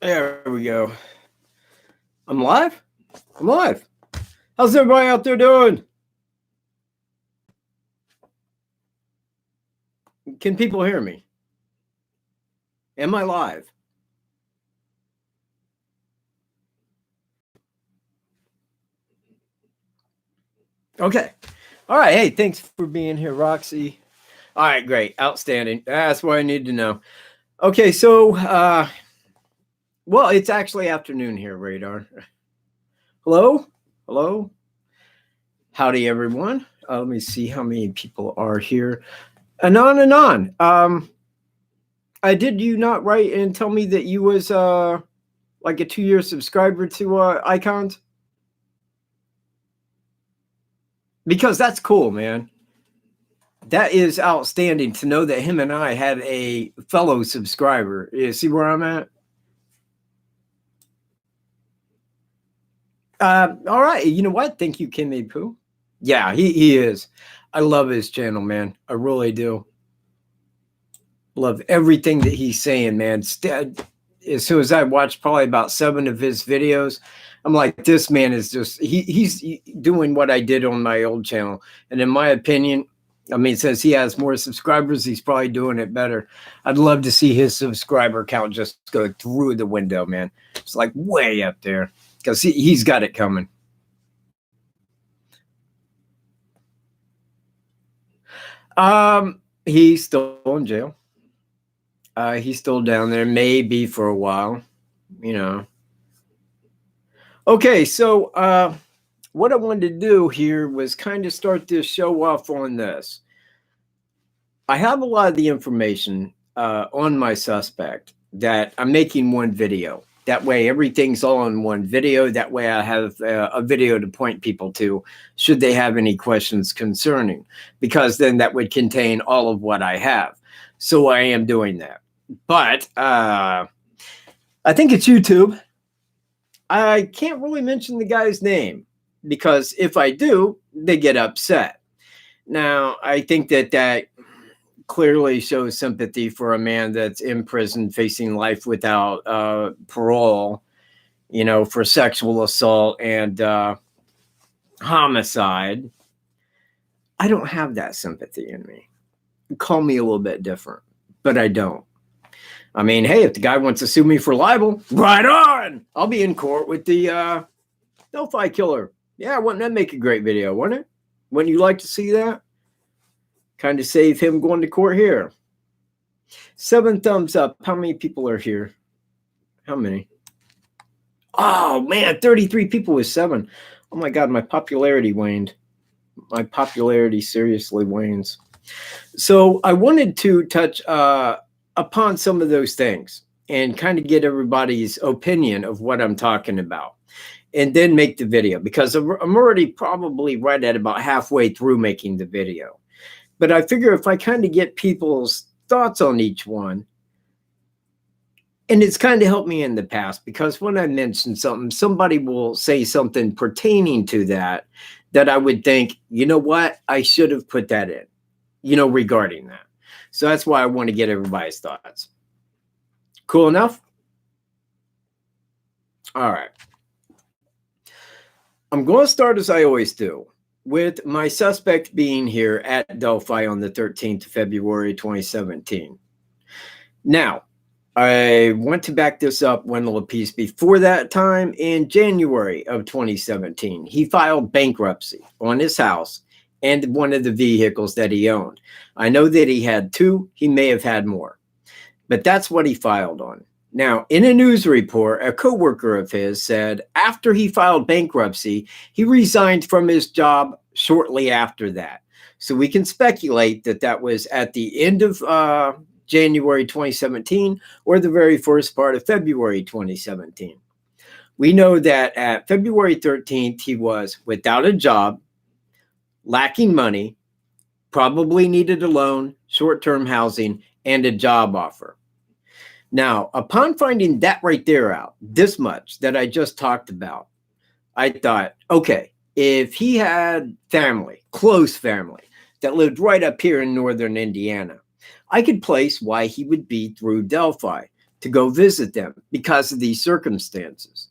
There we go. I'm live? I'm live. How's everybody out there doing? Can people hear me? Am I live? Okay. All right. Hey, thanks for being here, Roxy. All right, great. Outstanding. That's what I need to know. Okay, so, well, it's actually afternoon here, Radar. Hello? Hello? Howdy, everyone. Let me see how many people are here. Anon, Anon. Did you not write and tell me that you was like a 2-year subscriber to Icons? Because that's cool, man. That is outstanding to know that him and I had a fellow subscriber. You see where I'm at? All right. You know what? Thank you, Kimmy Poo. Yeah, he is. I love his channel, man. I really do. Love everything that he's saying, man. As soon as I watched probably about 7 of his videos, I'm like, this man is just, he's doing what I did on my old channel. And in my opinion, I mean, since he has more subscribers, he's probably doing it better. I'd love to see his subscriber count just go through the window, man. It's like way up there because he's got it coming. He's still in jail. He's still down there, maybe for a while, you know. Okay, so what I wanted to do here was kind of start this show off on this. I have a lot of the information on my suspect that I'm making one video. That way everything's all in one video. That way I have a video to point people to should they have any questions concerning, because then that would contain all of what I have. So I am doing that. But I think it's YouTube. I can't really mention the guy's name because if I do, they get upset. Now, I think that clearly shows sympathy for a man that's in prison facing life without parole, you know, for sexual assault and homicide. I don't have that sympathy in me. Call me a little bit different, but I don't. I mean, hey, if the guy wants to sue me for libel, right on. I'll be in court with the Delphi killer. Yeah, wouldn't that make a great video, wouldn't it? Wouldn't you like to see that? Kind of save him going to court here. 7 thumbs up. How many people are here? How many? Oh, man, 33 people with 7. Oh, my God, my popularity waned. My popularity seriously wanes. So I wanted to touch upon some of those things and kind of get everybody's opinion of what I'm talking about and then make the video, because I'm already probably right at about halfway through making the video. But I figure if I kind of get people's thoughts on each one, and it's kind of helped me in the past, because when I mention something, somebody will say something pertaining to that I would think, you know what, I should have put that in, you know, regarding that. So that's why I want to get everybody's thoughts. Cool enough? All right. I'm going to start as I always do, with my suspect being here at Delphi on the 13th of February, 2017. Now, I want to back this up one little piece before that time. In January of 2017, he filed bankruptcy on his house and one of the vehicles that he owned. I know that he had 2. He may have had more, but that's what he filed on. Now, in a news report, a coworker of his said after he filed bankruptcy, he resigned from his job shortly after that. So we can speculate that that was at the end of January 2017 or the very first part of February 2017. We know that at February 13th, he was without a job, lacking money, probably needed a loan, short-term housing, and a job offer. Now, upon finding that right there out, this much that I just talked about, I thought, okay, if he had family, close family, that lived right up here in northern Indiana, I could place why he would be through Delphi to go visit them because of these circumstances.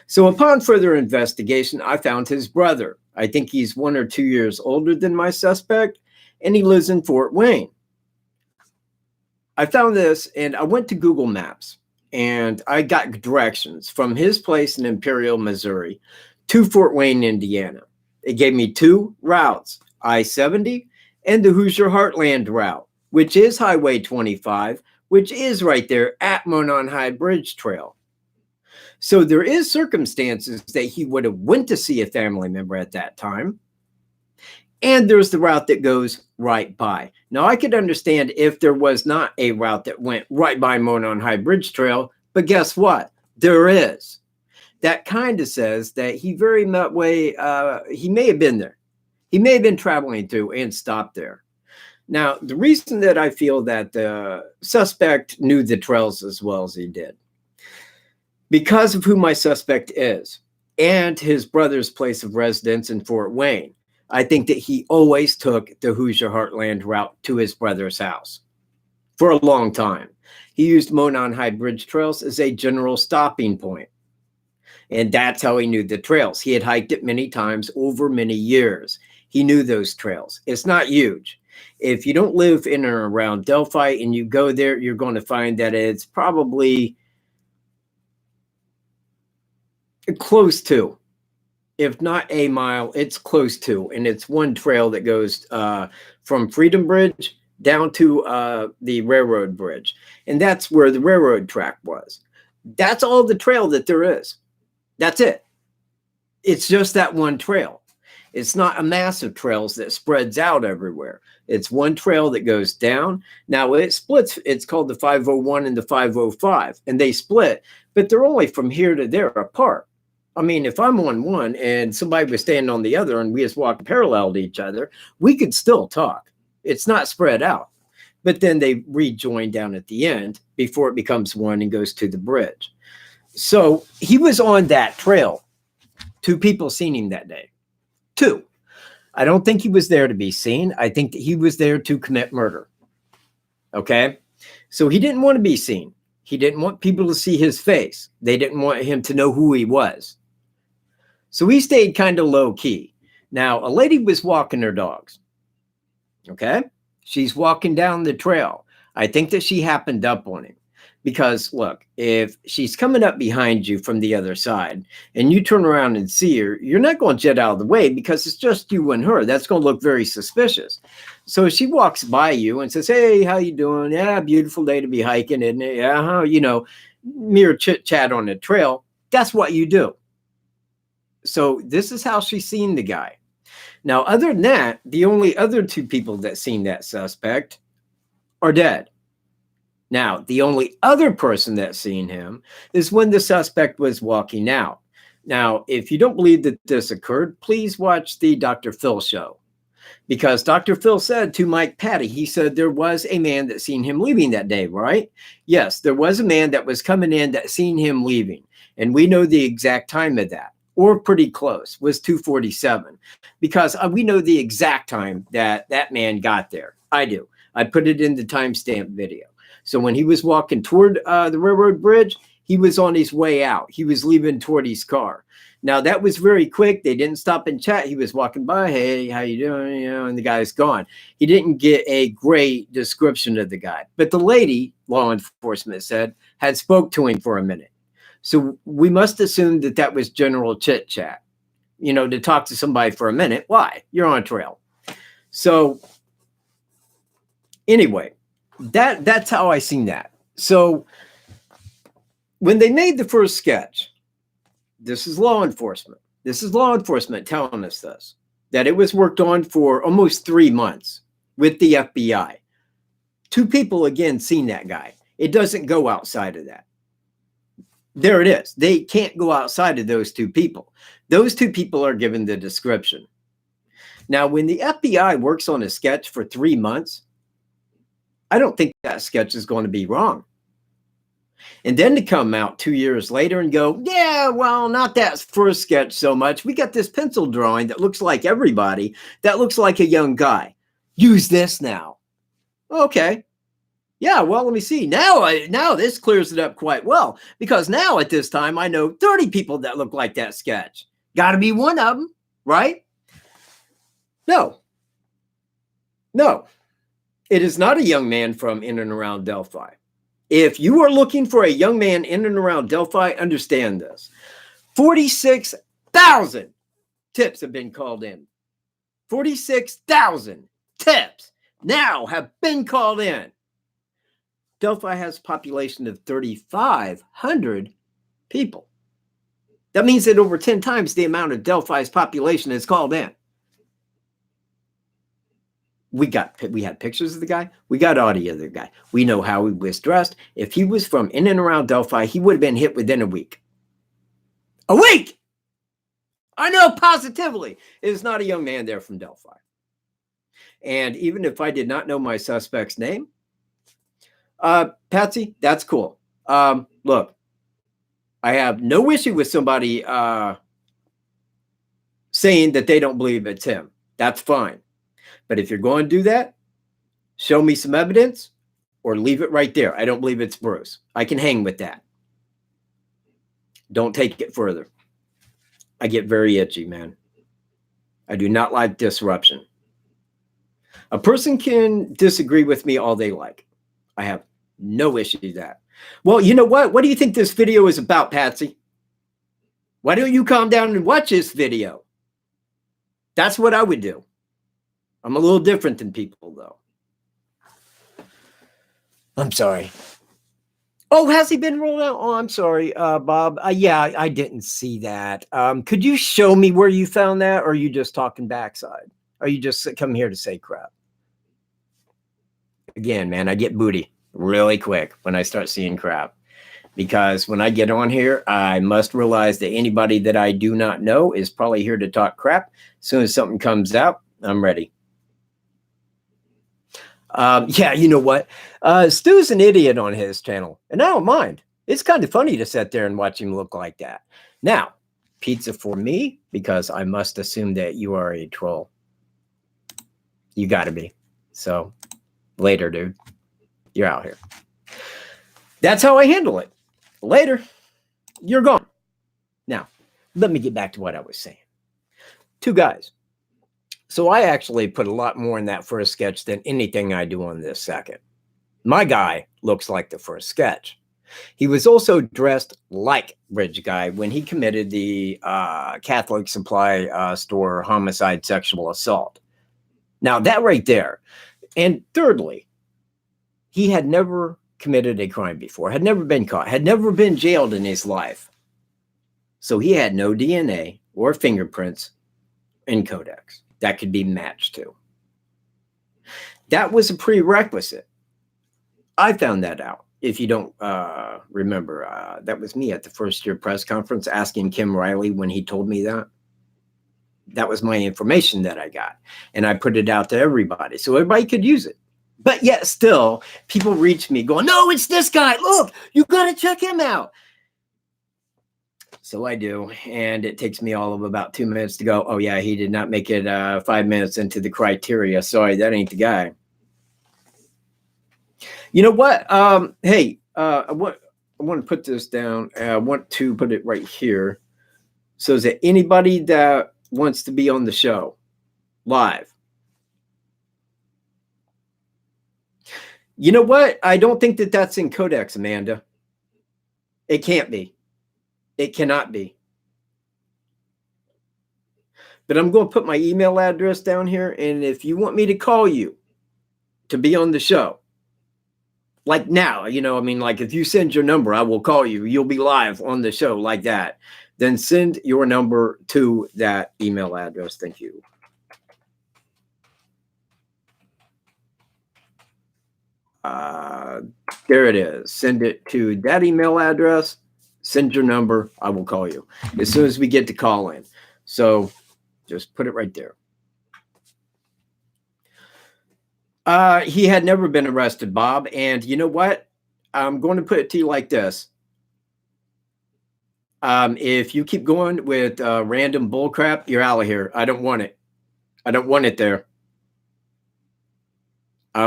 So upon further investigation, I found his brother. I think he's 1 or 2 years older than my suspect, and he lives in Fort Wayne. I found this, and I went to Google Maps, and I got directions from his place in Imperial, Missouri, to Fort Wayne, Indiana. It gave me 2 routes, I-70 and the Hoosier Heartland route, which is Highway 25, which is right there at Monon High Bridge Trail. So there is circumstances that he would have went to see a family member at that time. And there's the route that goes right by. Now, I could understand if there was not a route that went right by Monon High Bridge Trail, but guess what? There is. That kind of says that he very much he may have been there. He may have been traveling through and stopped there. Now, the reason that I feel that the suspect knew the trails as well as he did, because of who my suspect is and his brother's place of residence in Fort Wayne, I think that he always took the Hoosier Heartland route to his brother's house for a long time. He used Monon High Bridge Trails as a general stopping point. And that's how he knew the trails. He had hiked it many times over many years. He knew those trails. It's not huge. If you don't live in or around Delphi and you go there, you're going to find that it's probably close to, if not a mile, it's close to. And it's one trail that goes from Freedom Bridge down to the railroad bridge. And that's where the railroad track was. That's all the trail that there is. That's it. It's just that one trail. It's not a massive trails that spreads out everywhere. It's one trail that goes down. Now it splits. It's called the 501 and the 505, and they split, but they're only from here to there apart. I mean, if I'm on one and somebody was standing on the other and we just walked parallel to each other, we could still talk. It's not spread out. But then they rejoin down at the end before it becomes one and goes to the bridge. So he was on that trail. 2 people seen him that day. 2. I don't think he was there to be seen. I think that he was there to commit murder. Okay? So he didn't want to be seen. He didn't want people to see his face. They didn't want him to know who he was. So he stayed kind of low key. Now, a lady was walking her dogs. Okay? She's walking down the trail. I think that she happened up on him. Because, look, if she's coming up behind you from the other side and you turn around and see her, you're not going to jet out of the way because it's just you and her. That's going to look very suspicious. So she walks by you and says, hey, how you doing? Yeah, beautiful day to be hiking, isn't it? Yeah, you know, mere chit-chat on the trail. That's what you do. So this is how she's seen the guy. Now, other than that, the only other 2 people that seen that suspect are dead. Now, the only other person that's seen him is when the suspect was walking out. Now, if you don't believe that this occurred, please watch the Dr. Phil show. Because Dr. Phil said to Mike Patty, he said there was a man that seen him leaving that day, right? Yes, there was a man that was coming in that seen him leaving. And we know the exact time of that, or pretty close, was 2:47. Because we know the exact time that that man got there. I do. I put it in the timestamp video. So when he was walking toward the railroad bridge, he was on his way out. He was leaving toward his car. Now, that was very quick. They didn't stop and chat. He was walking by. Hey, how you doing? You know, and the guy's gone. He didn't get a great description of the guy. But the lady, law enforcement said, had spoke to him for a minute. So we must assume that that was general chit chat, you know, to talk to somebody for a minute. Why? You're on trail. So anyway, that's how I seen that. So when they made the first sketch, this is law enforcement. This is law enforcement telling us this, that it was worked on for almost 3 months with the FBI. 2 people, again, seen that guy. It doesn't go outside of that. There it is. They can't go outside of those 2 people. Those 2 people are given the description. Now, when the FBI works on a sketch for 3 months, I don't think that sketch is going to be wrong. And then to come out 2 years later and go, yeah, well, not that first sketch so much. We got this pencil drawing that looks like everybody, that looks like a young guy. Use this now. Okay. Yeah, well, let me see. Now this clears it up quite well, because now at this time I know 30 people that look like that sketch. Got to be one of them, right? No. It is not a young man from in and around Delphi. If you are looking for a young man in and around Delphi, understand this. 46,000 tips have been called in. 46,000 tips now have been called in. Delphi has a population of 3,500 people. That means that over 10 times the amount of Delphi's population is called in. We had pictures of the guy. We got audio of the guy. We know how he was dressed. If he was from in and around Delphi, he would have been hit within a week. A week! I know positively it is not a young man there from Delphi. And even if I did not know my suspect's name, Patsy, that's cool. Look, I have no issue with somebody saying that they don't believe it's him. That's fine. But if you're going to do that, show me some evidence or leave it right there. I don't believe it's Bruce. I can hang with that. Don't take it further. I get very itchy, man. I do not like disruption. A person can disagree with me all they like. I have no issue with that. Well, you know what? What do you think this video is about, Patsy? Why don't you calm down and watch this video? That's what I would do. I'm a little different than people, though. I'm sorry. Oh, has he been rolled out? Oh, I'm sorry, Bob. Yeah, I didn't see that. Could you show me where you found that, or are you just talking backside? Or you just come here to say crap? Again, man, I get booty really quick when I start seeing crap. Because when I get on here, I must realize that anybody that I do not know is probably here to talk crap. As soon as something comes out, I'm ready. Yeah, you know what? Stu's an idiot on his channel, and I don't mind. It's kind of funny to sit there and watch him look like that. Now, pizza for me, because I must assume that you are a troll. You got to be. So, later, dude. You're out here. That's how I handle it. Later, you're gone. Now, let me get back to what I was saying. Two guys. So I actually put a lot more in that first sketch than anything I do on this second. My guy looks like the first sketch. He was also dressed like Bridge Guy when he committed the Catholic supply store homicide sexual assault. Now that right there. And thirdly, he had never committed a crime before, had never been caught, had never been jailed in his life. So he had no DNA or fingerprints in Codex that could be matched to. That was a prerequisite. I found that out. If you don't remember, that was me at the first year press conference asking Kim Riley when he told me that. That was my information that I got. And I put it out to everybody so everybody could use it. But yet still, people reach me going, no, it's this guy. Look, you got to check him out. So I do. And it takes me all of about 2 minutes to go, oh, yeah, he did not make it 5 minutes into the criteria. Sorry, that ain't the guy. You know what? Hey, I want to put this down. I want to put it right here. So is that anybody that wants to be on the show live? You know what? I don't think that that's in Codex, Amanda. It can't be. It cannot be. But I'm going to put my email address down here. And if you want me to call you to be on the show, like now, you know, I mean, like if you send your number, I will call you. You'll be live on the show like that. Then send your number to that email address. Thank you. There it is. Send it to that email address. Send your number. I will call you as soon as we get to call in. So just put it right there. He had never been arrested, Bob. And you know what? I'm going to put it to you like this. If you keep going with random bullcrap, you're out of here. I don't want it. I don't want it there.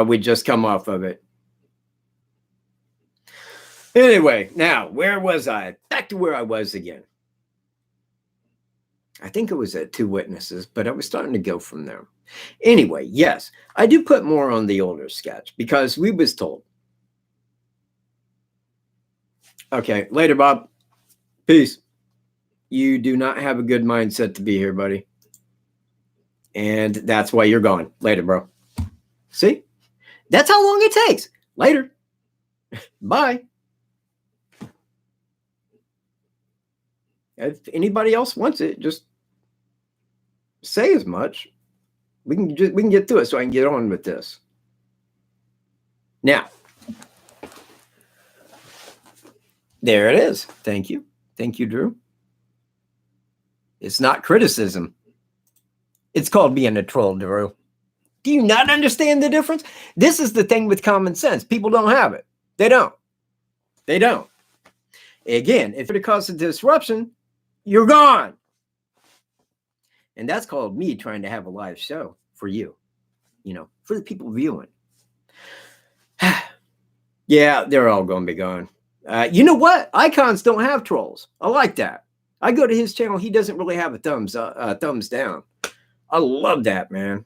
We just come off of it. Anyway, now, where was I? Back to where I was again. I think it was at 2 witnesses, but I was starting to go from there. Anyway, yes, I do put more on the older sketch because we was told. Okay, later, Bob. Peace. You do not have a good mindset to be here, buddy. And that's why you're gone. Later, bro. See? That's how long it takes. Later. Bye. If anybody else wants it, just say as much. We can get through it so I can get on with this. Now, there it is. Thank you. Thank you, Drew. It's not criticism. It's called being a troll, Drew. Do you not understand the difference? This is the thing with common sense. People don't have it. They don't. They don't. Again, if it causes a disruption, you're gone. And that's called me trying to have a live show for you, for the people viewing. Yeah, they're all going to be gone. You know what? Icons don't have trolls. I like that. I go to his channel. He doesn't really have a thumbs down. I love that, man.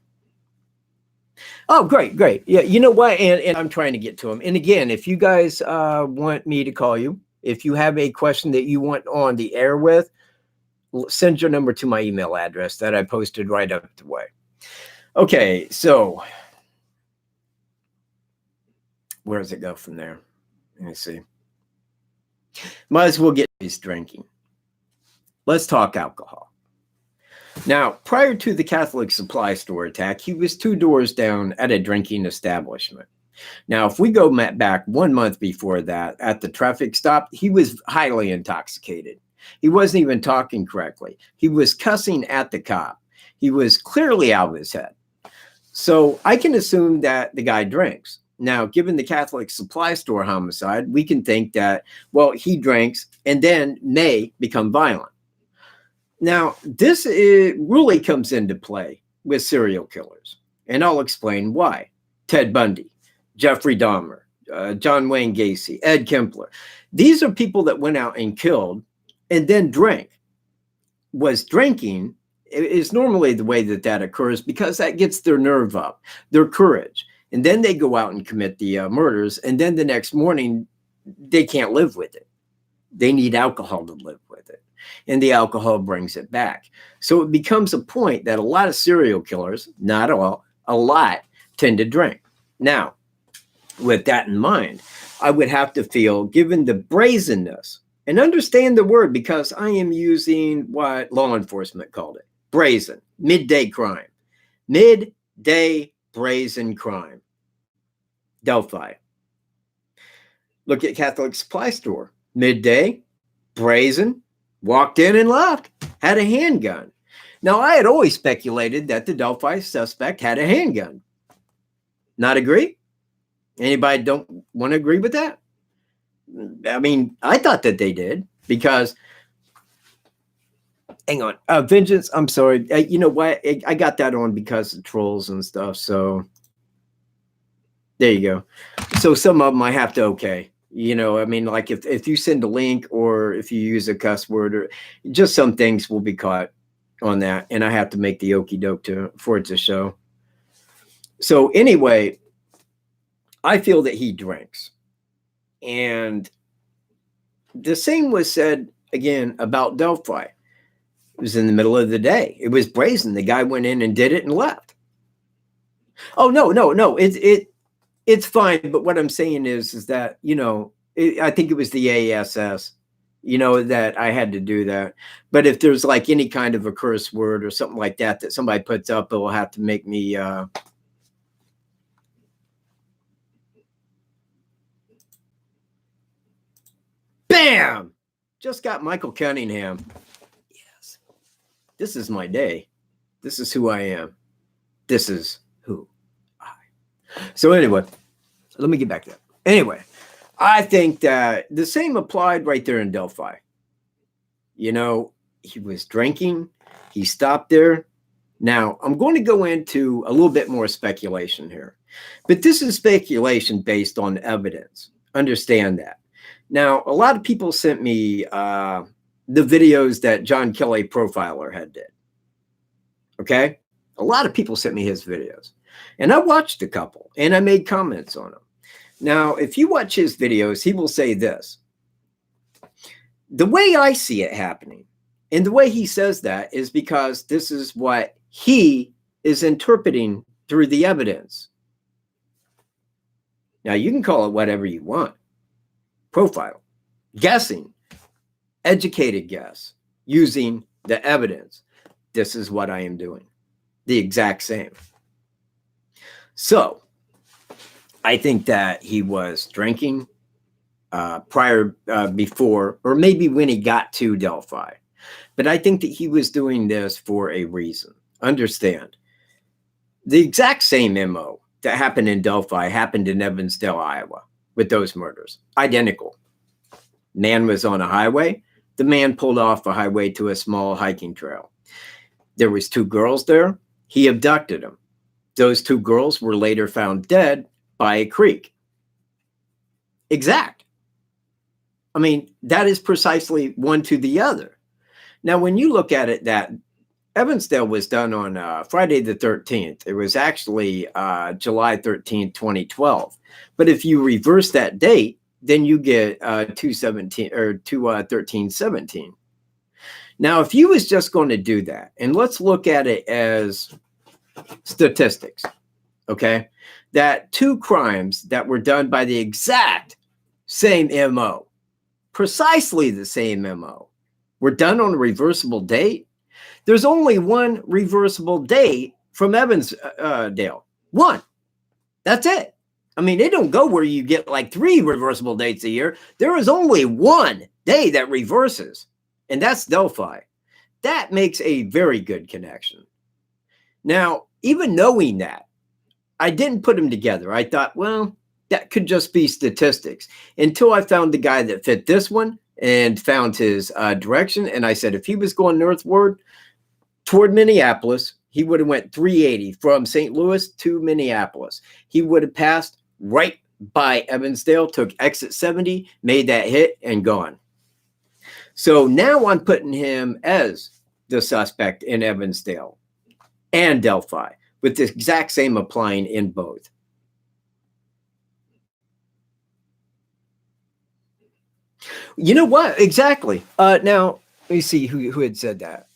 Oh, great. Yeah, you know what? And I'm trying to get to him. And again, if you guys want me to call you, if you have a question that you want on the air with, send your number to my email address that I posted right up the way. Okay, so where does it go from there? Let me see. Might as well get his drinking. Let's talk alcohol. Now, prior to the Catholic supply store attack, he was 2 doors down at a drinking establishment. Now, if we go back 1 month before that, at the traffic stop, he was highly intoxicated. He wasn't even talking correctly. He was cussing at the cop. He was clearly out of his head. So I can assume that the guy drinks. Now, given the Catholic supply store homicide, we can think that, well, he drinks and then may become violent. Now, this really comes into play with serial killers, and I'll explain why. Ted Bundy, Jeffrey Dahmer, John Wayne Gacy, Ed Kempler. These are people that went out and killed and then drank. Was drinking is normally the way that occurs because that gets their nerve up, their courage. And then they go out and commit the murders, and then the next morning, they can't live with it. They need alcohol to live with it. And the alcohol brings it back. So it becomes a point that a lot of serial killers, not all, a lot, tend to drink. Now, with that in mind, I would have to feel, given the brazenness, and understand the word because I am using what law enforcement called it, brazen, midday crime. Midday brazen crime. Delphi. Look at Catholic supply store. Midday, brazen, walked in and left, had a handgun. Now, I had always speculated that the Delphi suspect had a handgun. Not agree? Anybody don't want to agree with that? I mean, I thought that they did because, hang on, Vengeance, I'm sorry. You know what? I got that on because of trolls and stuff. So there you go. So some of them I have to okay. I mean, like if you send a link or if you use a cuss word or just some things will be caught on that. And I have to make the okie doke for it to show. So anyway, I feel that he drinks. And the same was said again about Delphi. It was in the middle of the day. It was brazen. The guy went in and did it and left. Oh, no. It's fine. But what I'm saying is that, I think it was the ASS, that I had to do that. But if there's like any kind of a curse word or something like that somebody puts up, it will have to make me bam! Just got Michael Cunningham. Yes. This is my day. This is who I am. This is who I. So anyway, let me get back to that. Anyway, I think that the same applied right there in Delphi. He was drinking. He stopped there. Now, I'm going to go into a little bit more speculation here. But this is speculation based on evidence. Understand that. Now, a lot of people sent me the videos that John Kelly Profiler had did. Okay? A lot of people sent me his videos. And I watched a couple and I made comments on them. Now, if you watch his videos, he will say this. The way I see it happening, and the way he says that is because this is what he is interpreting through the evidence. Now, you can call it whatever you want. Profile, guessing, educated guess, using the evidence. This is what I am doing. The exact same. So, I think that he was drinking before, or maybe when he got to Delphi. But I think that he was doing this for a reason. Understand, the exact same MO that happened in Delphi happened in Evansdale, Iowa, with those murders. Identical. Man was on a highway. The man pulled off a highway to a small hiking trail. There was 2 girls there. He abducted them. Those 2 girls were later found dead by a creek. Exact. I mean, that is precisely one to the other. Now, when you look at it, that Evansdale was done on Friday the 13th. It was actually July 13th, 2012. But if you reverse that date, then you get 217 or 1317. Now, if you was just going to do that, and let's look at it as statistics, okay? That 2 crimes that were done by the exact same MO, precisely the same MO, were done on a reversible date. There's only one reversible date from Evansdale. One. That's it. I mean, they don't go where you get like 3 reversible dates a year. There is only one day that reverses, and that's Delphi. That makes a very good connection. Now, even knowing that, I didn't put them together. I thought, well, that could just be statistics, until I found the guy that fit this one and found his direction. And I said, if he was going northward toward Minneapolis, he would have went 380 from St. Louis to Minneapolis. He would have passed right by Evansdale, took exit 70, made that hit, and gone. So now I'm putting him as the suspect in Evansdale and Delphi, with the exact same applying in both. You know what? Exactly. Now, let me see who had said that.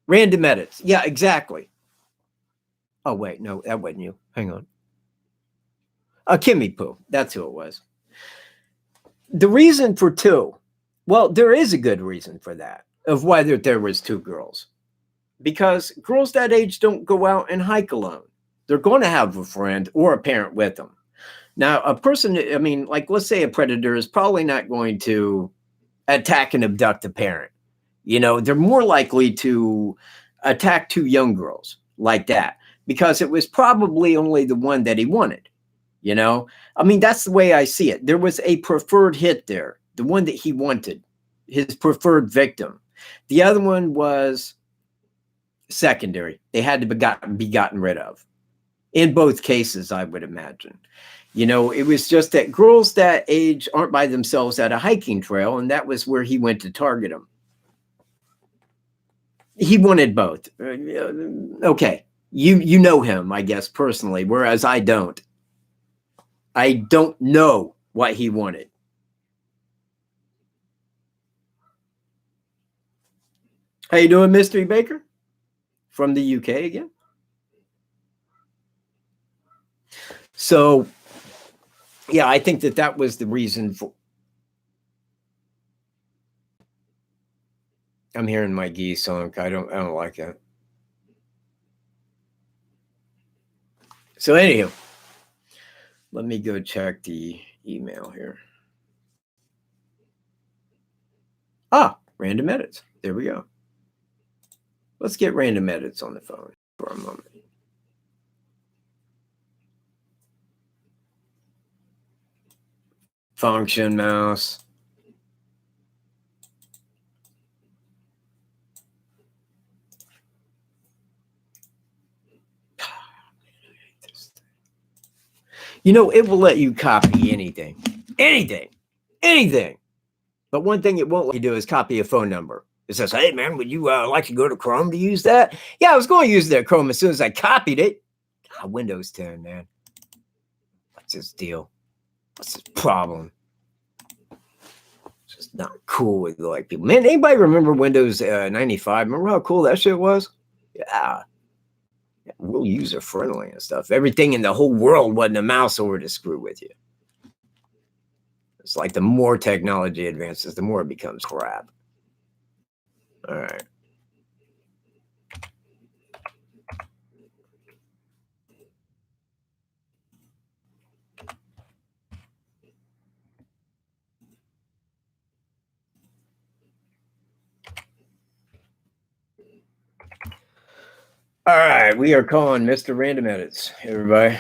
Random edits. Yeah, exactly. Oh, wait. No, that wasn't you. Hang on. Kimmy Poo. That's who it was. The reason for 2. Well, there is a good reason for that, of why there was 2 girls. Because girls that age don't go out and hike alone. They're going to have a friend or a parent with them. Now, a person, I mean, like, let's say a predator is probably not going to attack and abduct a parent. You know, they're more likely to attack 2 young girls like that, because it was probably only the one that he wanted. You know, I mean, that's the way I see it. There was a preferred hit there, the one that he wanted, his preferred victim. The other one was secondary. They had to be gotten rid of. In both cases, I would imagine. You know, it was just that girls that age aren't by themselves at a hiking trail, and that was where he went to target them. He wanted both. Okay, you know him, I guess, personally, whereas I don't. I don't know what he wanted. How you doing, Mystery Baker? From the UK again? So, yeah, I think that was the reason for... I'm hearing my geese song. I don't like that. So, anywho, let me go check the email here. Random edits. There we go. Let's get random edits on the phone for a moment. Function mouse. You know, it will let you copy anything. Anything. anything. But one thing it won't let you do is copy a phone number. It says, hey, man, would you like to go to Chrome to use that? Yeah, I was going to use that Chrome as soon as I copied it. God, Windows 10, man. What's this deal? What's this problem? It's just not cool with like people. Man, anybody remember Windows 95? Remember how cool that shit was? Yeah. Real user friendly and stuff. Everything in the whole world wasn't a mouse over to screw with you. It's like the more technology advances, the more it becomes crap. All right. All right, we are calling Mr. Random Edits, everybody.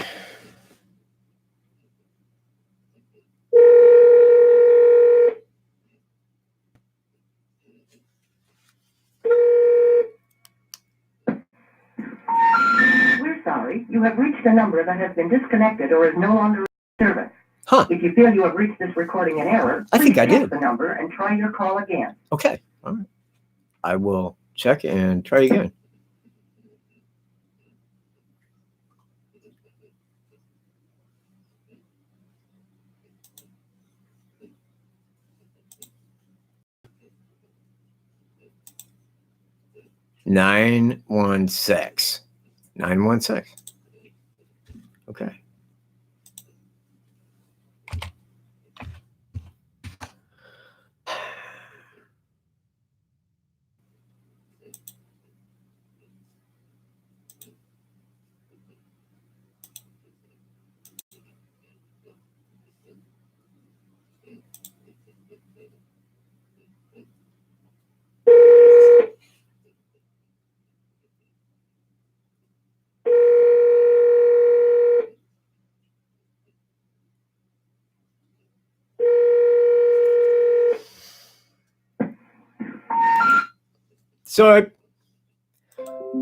We're sorry. You have reached a number that has been disconnected or is no longer in service. Huh. If you feel you have reached this recording in error, I think I check did. the number and try your call again. Okay. All right. I will check and try again. Nine 916. Okay.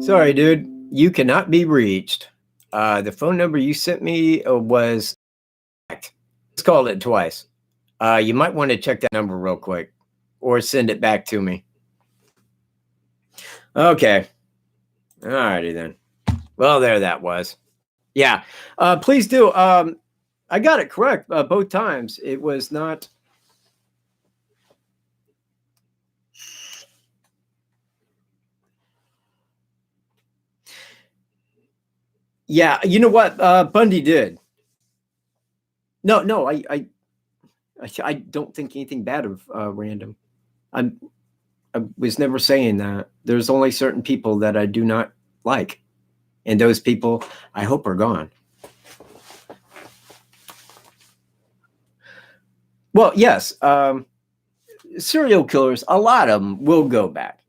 Sorry, dude. You cannot be reached. The phone number you sent me was. Let's call it twice. You might want to check that number real quick, or send it back to me. Okay. All righty then. Well, there that was. Yeah. Please do. I got it correct both times. It was not. Yeah, you know what? Bundy did. No, I don't think anything bad of Random. I was never saying that. There's only certain people that I do not like, and those people I hope are gone. Well, yes, serial killers, a lot of them will go back,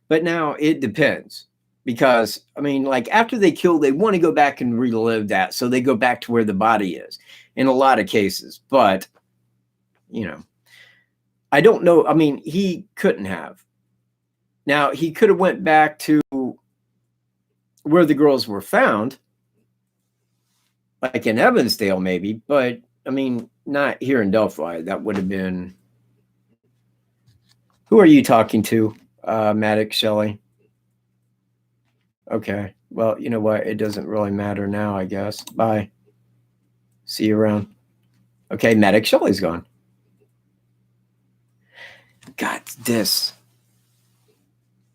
but now it depends. Because, I mean, like after they kill, they want to go back and relive that. So they go back to where the body is in a lot of cases. But, you know, I don't know. I mean, he couldn't have. Now, he could have went back to where the girls were found, like in Evansdale maybe. But, I mean, not here in Delphi. That would have been... Who are you talking to, Maddox Shelley? Okay. Well, you know what? It doesn't really matter now, I guess. Bye. See you around. Okay, Maddox Shelley's gone. God, this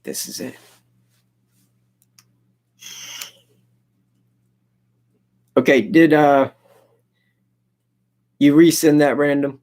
is it. Okay, did you resend that Random?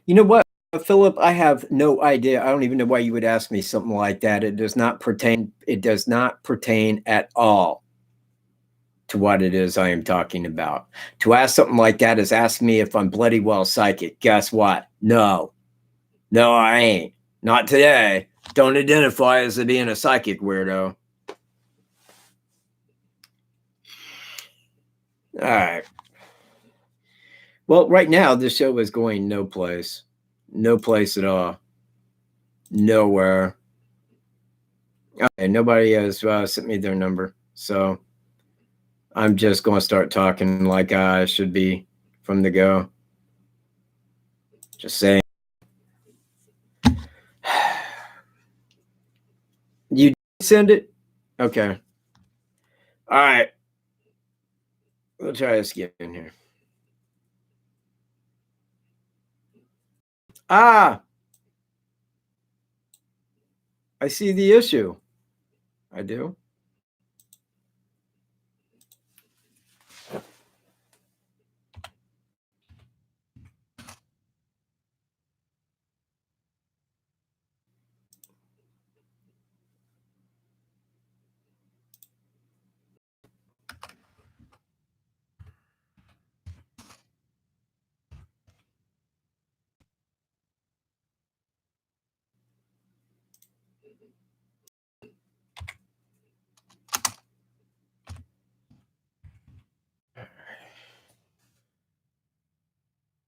You know what, Philip? I have no idea. I don't even know why you would ask me something like that. It does not pertain. It does not pertain at all to what it is I am talking about. To ask something like that is ask me if I'm bloody well psychic. Guess what? No, I ain't. Not today. Don't identify as being a psychic weirdo. All right. Well, right now, this show is going no place. No place at all. Nowhere. Okay, nobody has sent me their number. So I'm just going to start talking like I should be from the go. Just saying. You send it? Okay. All right. We'll try this again here. Ah, I see the issue. I do.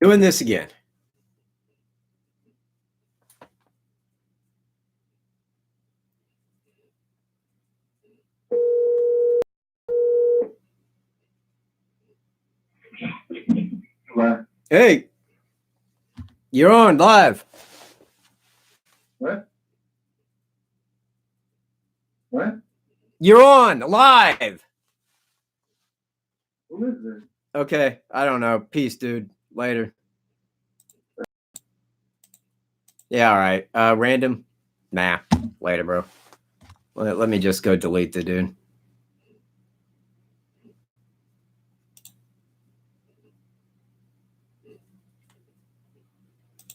Doing this again. What? Hey, you're on live. What? What? You're on live. Who is this? Okay, I don't know. Peace, dude. Later. Yeah, all right. Random? Nah. Later, bro. Let me just go delete the dude.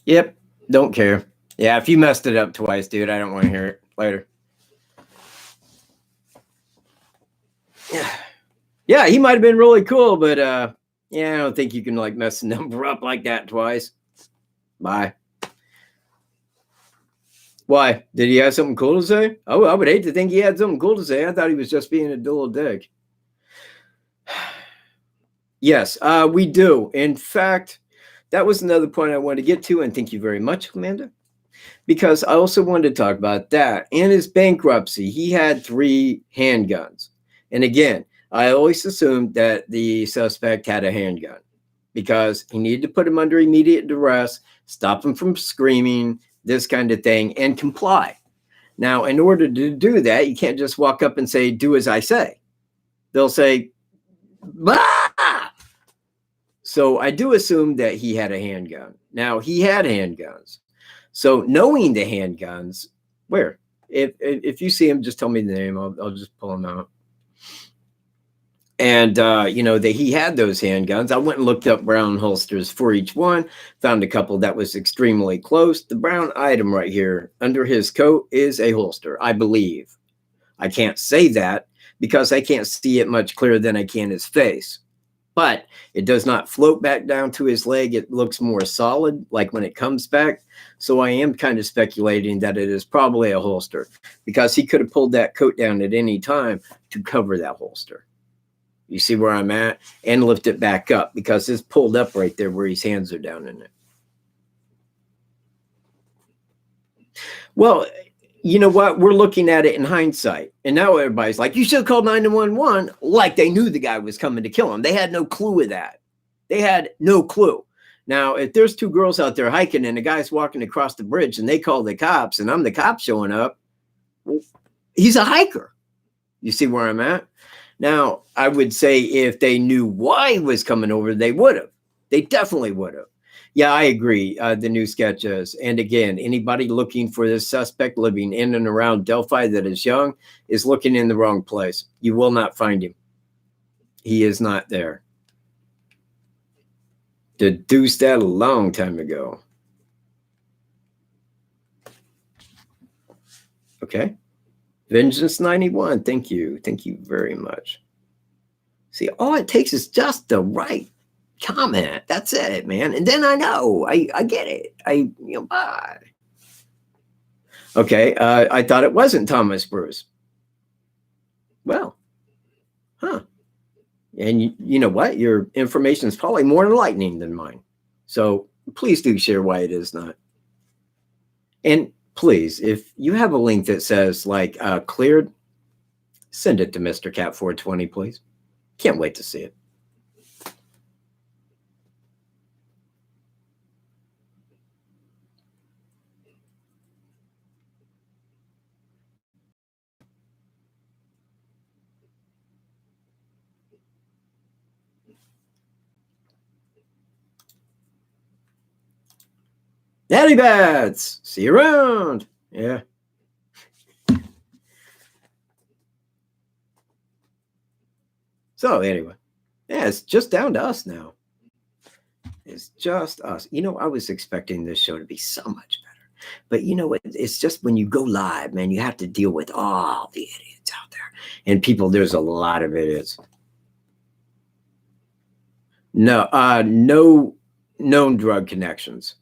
Yep. Don't care. Yeah, if you messed it up twice, dude, I don't want to hear it. Later. Yeah, he might have been really cool, but yeah, I don't think you can like mess the number up like that twice. Bye. Why? Did he have something cool to say? Oh, I would hate to think he had something cool to say. I thought he was just being a little dick. Yes, we do. In fact, that was another point I wanted to get to, and thank you very much, Amanda, because I also wanted to talk about that. In his bankruptcy, he had 3 handguns. And again, I always assumed that the suspect had a handgun because he needed to put him under immediate duress, stop him from screaming, this kind of thing, and comply. Now, in order to do that, you can't just walk up and say, do as I say. They'll say, bah! So I do assume that he had a handgun. Now, he had handguns. So knowing the handguns, where? If you see him, just tell me the name. I'll just pull him out. And, you know, that he had those handguns. I went and looked up brown holsters for each one, found a couple that was extremely close. The brown item right here under his coat is a holster, I believe. I can't say that because I can't see it much clearer than I can his face. But it does not float back down to his leg. It looks more solid, like when it comes back. So I am kind of speculating that it is probably a holster because he could have pulled that coat down at any time to cover that holster. You see where I'm at? And lift it back up because it's pulled up right there where his hands are down in it. Well, you know what? We're looking at it in hindsight. And now everybody's like, you should have called 911, like they knew the guy was coming to kill him. They had no clue of that. They had no clue. Now, if there's 2 girls out there hiking and a guy's walking across the bridge and they call the cops and I'm the cop showing up, well, he's a hiker. You see where I'm at? Now, I would say if they knew why he was coming over, they would have. They definitely would have. Yeah, I agree. The new sketches. And again, anybody looking for this suspect living in and around Delphi that is young is looking in the wrong place. You will not find him. He is not there. Deduced that a long time ago. Okay. Vengeance 91. Thank you. Thank you very much. See, all it takes is just the right comment. That's it, man. And then I know. I get it. Bye. Okay. I thought it wasn't Thomas Bruce. Well, huh. And you know what? Your information is probably more enlightening than mine. So please do share why it is not. And please, if you have a link that says like cleared, send it to Mr. Cat 420, please. Can't wait to see it. Daddy Bats, see you around. Yeah. So anyway, yeah, it's just down to us now. It's just us. You know, I was expecting this show to be so much better. But you know what? It's just when you go live, man, you have to deal with all the idiots out there. And people, there's a lot of idiots. No, no known drug connections.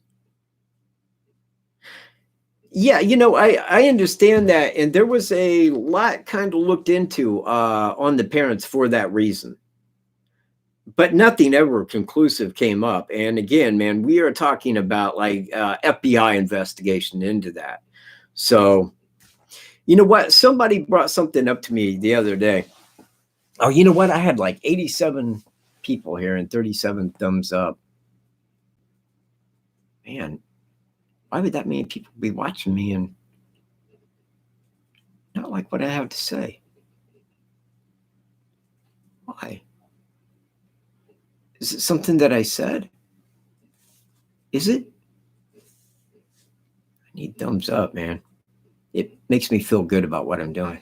Yeah, you know, I understand that. And there was a lot kind of looked into on the parents for that reason. But nothing ever conclusive came up. And again, man, we are talking about like FBI investigation into that. So, you know what? Somebody brought something up to me the other day. Oh, you know what? I had like 87 people here and 37 thumbs up. Man, why would that many people be watching me and not like what I have to say? Why? Is it something that I said? Is it? I need thumbs up, man. It makes me feel good about what I'm doing.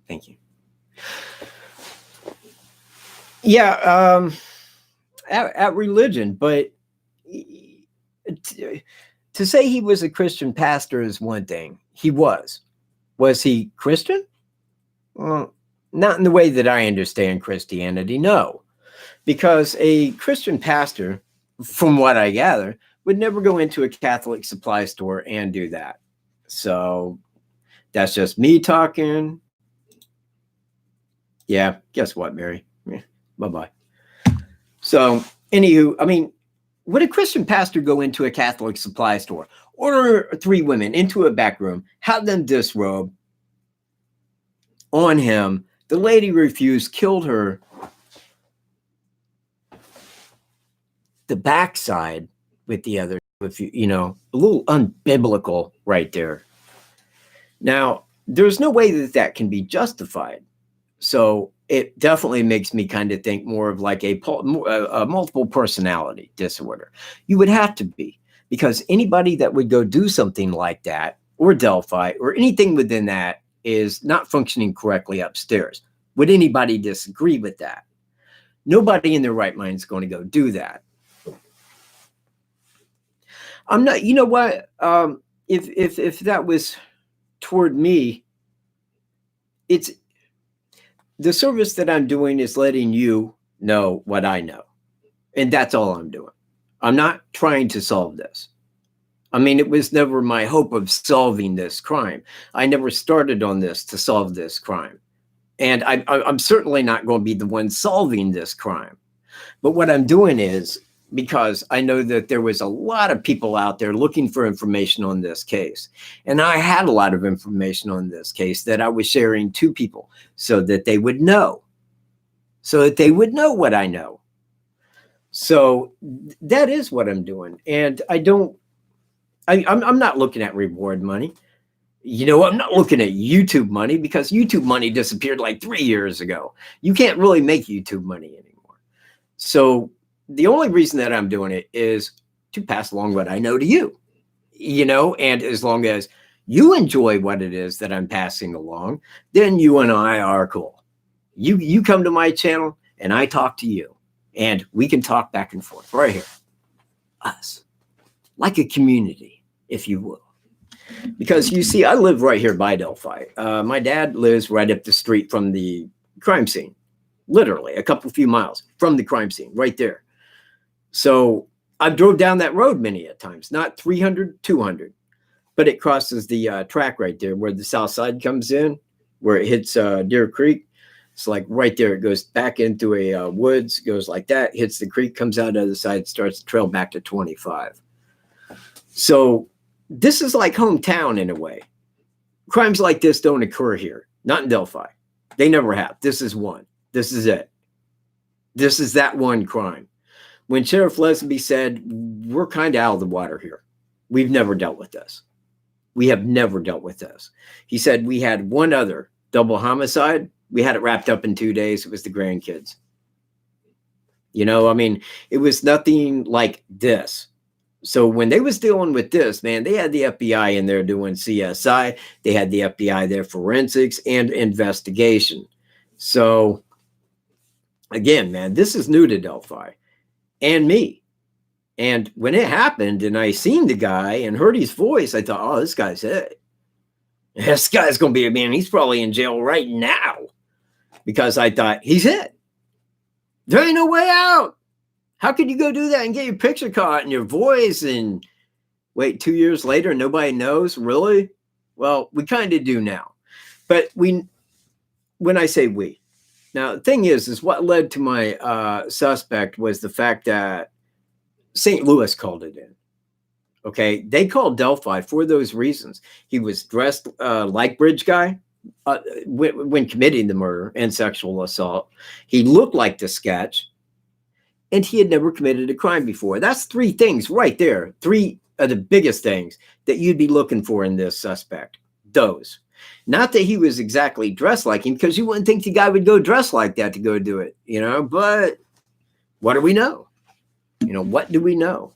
Thank you. Yeah, at religion, but to say he was a Christian pastor is one thing. He was. Was he Christian? Well, not in the way that I understand Christianity, no. Because a Christian pastor, from what I gather, would never go into a Catholic supply store and do that. So that's just me talking. Yeah, guess what, Mary? Yeah, bye-bye. So, anywho, I mean, would a Christian pastor go into a Catholic supply store, order 3 women into a back room, have them disrobe on him? The lady refused, killed her. The backside with the other, if you know, a little unbiblical right there. Now, there's no way that that can be justified. So it definitely makes me kind of think more of like a multiple personality disorder. You would have to be, because anybody that would go do something like that, or Delphi, or anything within that, is not functioning correctly upstairs. Would anybody disagree with that? Nobody in their right mind is going to go do that. I'm not, you know what? If that was toward me, it's the service that I'm doing is letting you know what I know. And that's all I'm doing. I'm not trying to solve this. I mean, it was never my hope of solving this crime. I never started on this to solve this crime. And I'm certainly not going to be the one solving this crime. But what I'm doing is, because I know that there was a lot of people out there looking for information on this case. And I had a lot of information on this case that I was sharing to people so that they would know. So that they would know what I know. So that is what I'm doing. And I'm not looking at reward money. You know, I'm not looking at YouTube money, because YouTube money disappeared like 3 years ago. You can't really make YouTube money anymore. So the only reason that I'm doing it is to pass along what I know to you, you know, and as long as you enjoy what it is that I'm passing along, then you and I are cool. You come to my channel and I talk to you, and we can talk back and forth right here. Us. Like a community, if you will. Because you see, I live right here by Delphi. My dad lives right up the street from the crime scene. Literally a few miles from the crime scene, right there. So I've drove down that road many a times, not 300, 200, but it crosses the track right there where the south side comes in, where it hits Deer Creek. It's like right there. It goes back into a woods, goes like that, hits the creek, comes out the other side, starts the trail back to 25. So this is like hometown in a way. Crimes like this don't occur here, not in Delphi. They never have. This is one. This is it. This is that one crime. When Sheriff Leslie said, we're kind of out of the water here. We've never dealt with this. We have never dealt with this. He said we had one other double homicide. We had it wrapped up in 2 days. It was the grandkids. You know, I mean, it was nothing like this. So when they was dealing with this, man, they had the FBI in there doing CSI. They had the FBI there, forensics and investigation. So again, man, this is new to Delphi and me. And when it happened and I seen the guy and heard his voice, I thought, oh, this guy's it. This guy's going to be, man, he's probably in jail right now. Because I thought, he's it. There ain't no way out. How could you go do that and get your picture caught and your voice and wait 2 years later and nobody knows? Really? Well, we kind of do now. But when I say we, now the thing is what led to my suspect was the fact that St. Louis called it in. Okay, they called Delphi for those reasons. He was dressed like Bridge Guy when committing the murder and sexual assault. He looked like the sketch. And he had never committed a crime before. That's 3 things right there. 3 of the biggest things that you'd be looking for in this suspect. Those. Not that he was exactly dressed like him, because you wouldn't think the guy would go dressed like that to go do it, you know, but what do we know? You know, what do we know?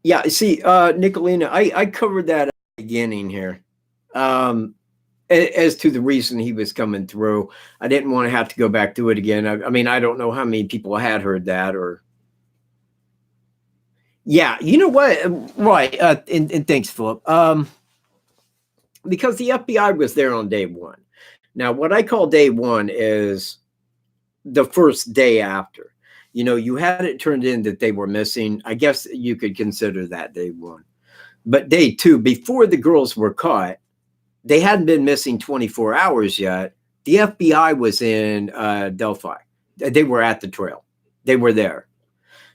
Yeah, see, Nicolina, I covered that at the beginning here. As to the reason he was coming through. I didn't want to have to go back to it again. I mean, I don't know how many people had heard that or. Yeah, you know what? Right. And thanks, Philip. Because the FBI was there on day 1. Now, what I call day 1 is the first day after. You know, you had it turned in that they were missing. I guess you could consider that day 1. But day 2, before the girls were caught, they hadn't been missing 24 hours yet. The FBI was in Delphi. They were at the trail. They were there.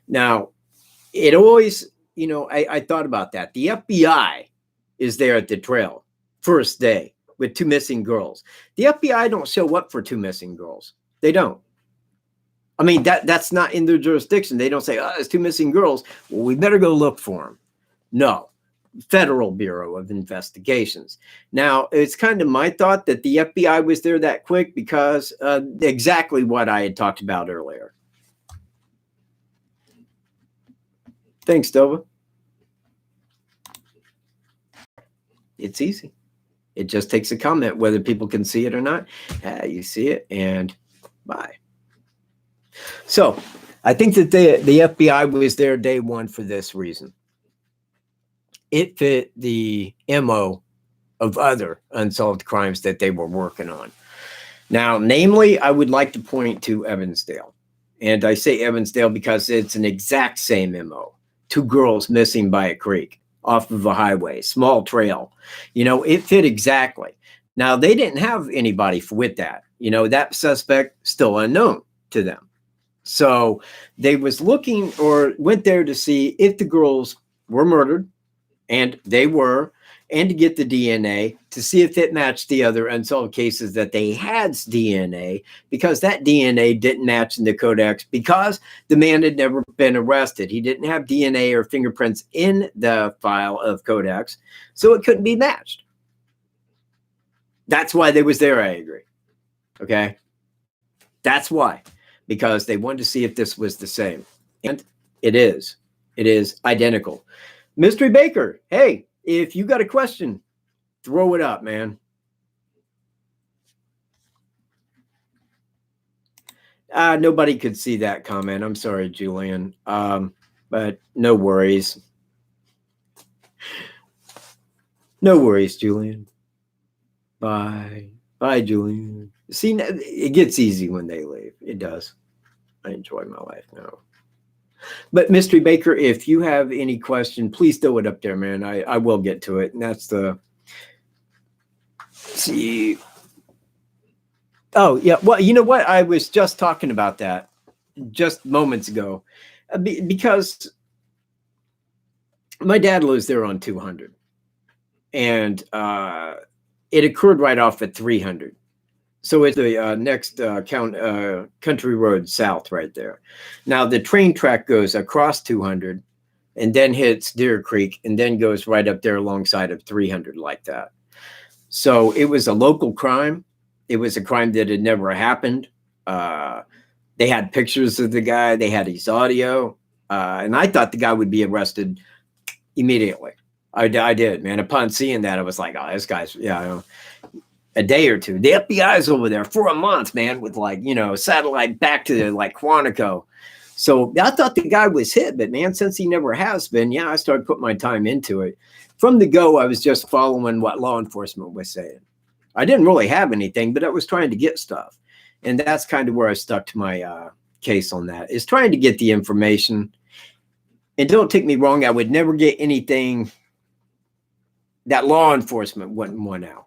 Now, it always, you know, I thought about that. The FBI is there at the trail first day with 2 missing girls. The FBI don't show up for 2 missing girls. They don't. I mean, that's not in their jurisdiction. They don't say, oh, there's 2 missing girls. Well, we better go look for them. No. Federal Bureau of Investigations. Now, it's kind of my thought that the FBI was there that quick because exactly what I had talked about earlier. Thanks, Dova. It's easy. It just takes a comment, whether people can see it or not. You see it, and bye. So, I think that the FBI was there day 1 for this reason. It fit the MO of other unsolved crimes that they were working on. Now, namely, I would like to point to Evansdale. And I say Evansdale because it's an exact same MO. 2 girls missing by a creek off of a highway, small trail. You know, it fit exactly. Now, they didn't have anybody with that. You know, that suspect still unknown to them. So they was looking or went there to see if the girls were murdered. And they were, and to get the DNA to see if it matched the other unsolved cases that they had's DNA, because that DNA didn't match in the codex because the man had never been arrested. He didn't have DNA or fingerprints in the file of codex, so it couldn't be matched. That's why they was there, I agree. Okay? That's why. Because they wanted to see if this was the same. And it is. It is identical. Mystery Baker, hey, if you got a question, throw it up, man. Nobody could see that comment. I'm sorry, Julian. But no worries. No worries, Julian. Bye. Bye, Julian. See, it gets easy when they leave. It does. I enjoy my life now. But Mystery Baker, if you have any question, please throw it up there, man. I will get to it. And that's the, see. Oh, yeah. Well, you know what? I was just talking about that just moments ago because my dad lives there on 200 and it occurred right off at 300. So it's the next country road south right there. Now the train track goes across 200 and then hits Deer Creek and then goes right up there alongside of 300 like that. So it was a local crime. It was a crime that had never happened. They had pictures of the guy. They had his audio. And I thought the guy would be arrested immediately. I did, man. Upon seeing that, I was like, oh, this guy's, yeah, a day or two. The FBI's over there for a month, man, with like, you know, satellite back to like Quantico. So I thought the guy was hit, but man, since he never has been, yeah, I started putting my time into it. From the go, I was just following what law enforcement was saying. I didn't really have anything, but I was trying to get stuff. And that's kind of where I stuck to my case on that, is trying to get the information. And don't take me wrong, I would never get anything that law enforcement wouldn't want out.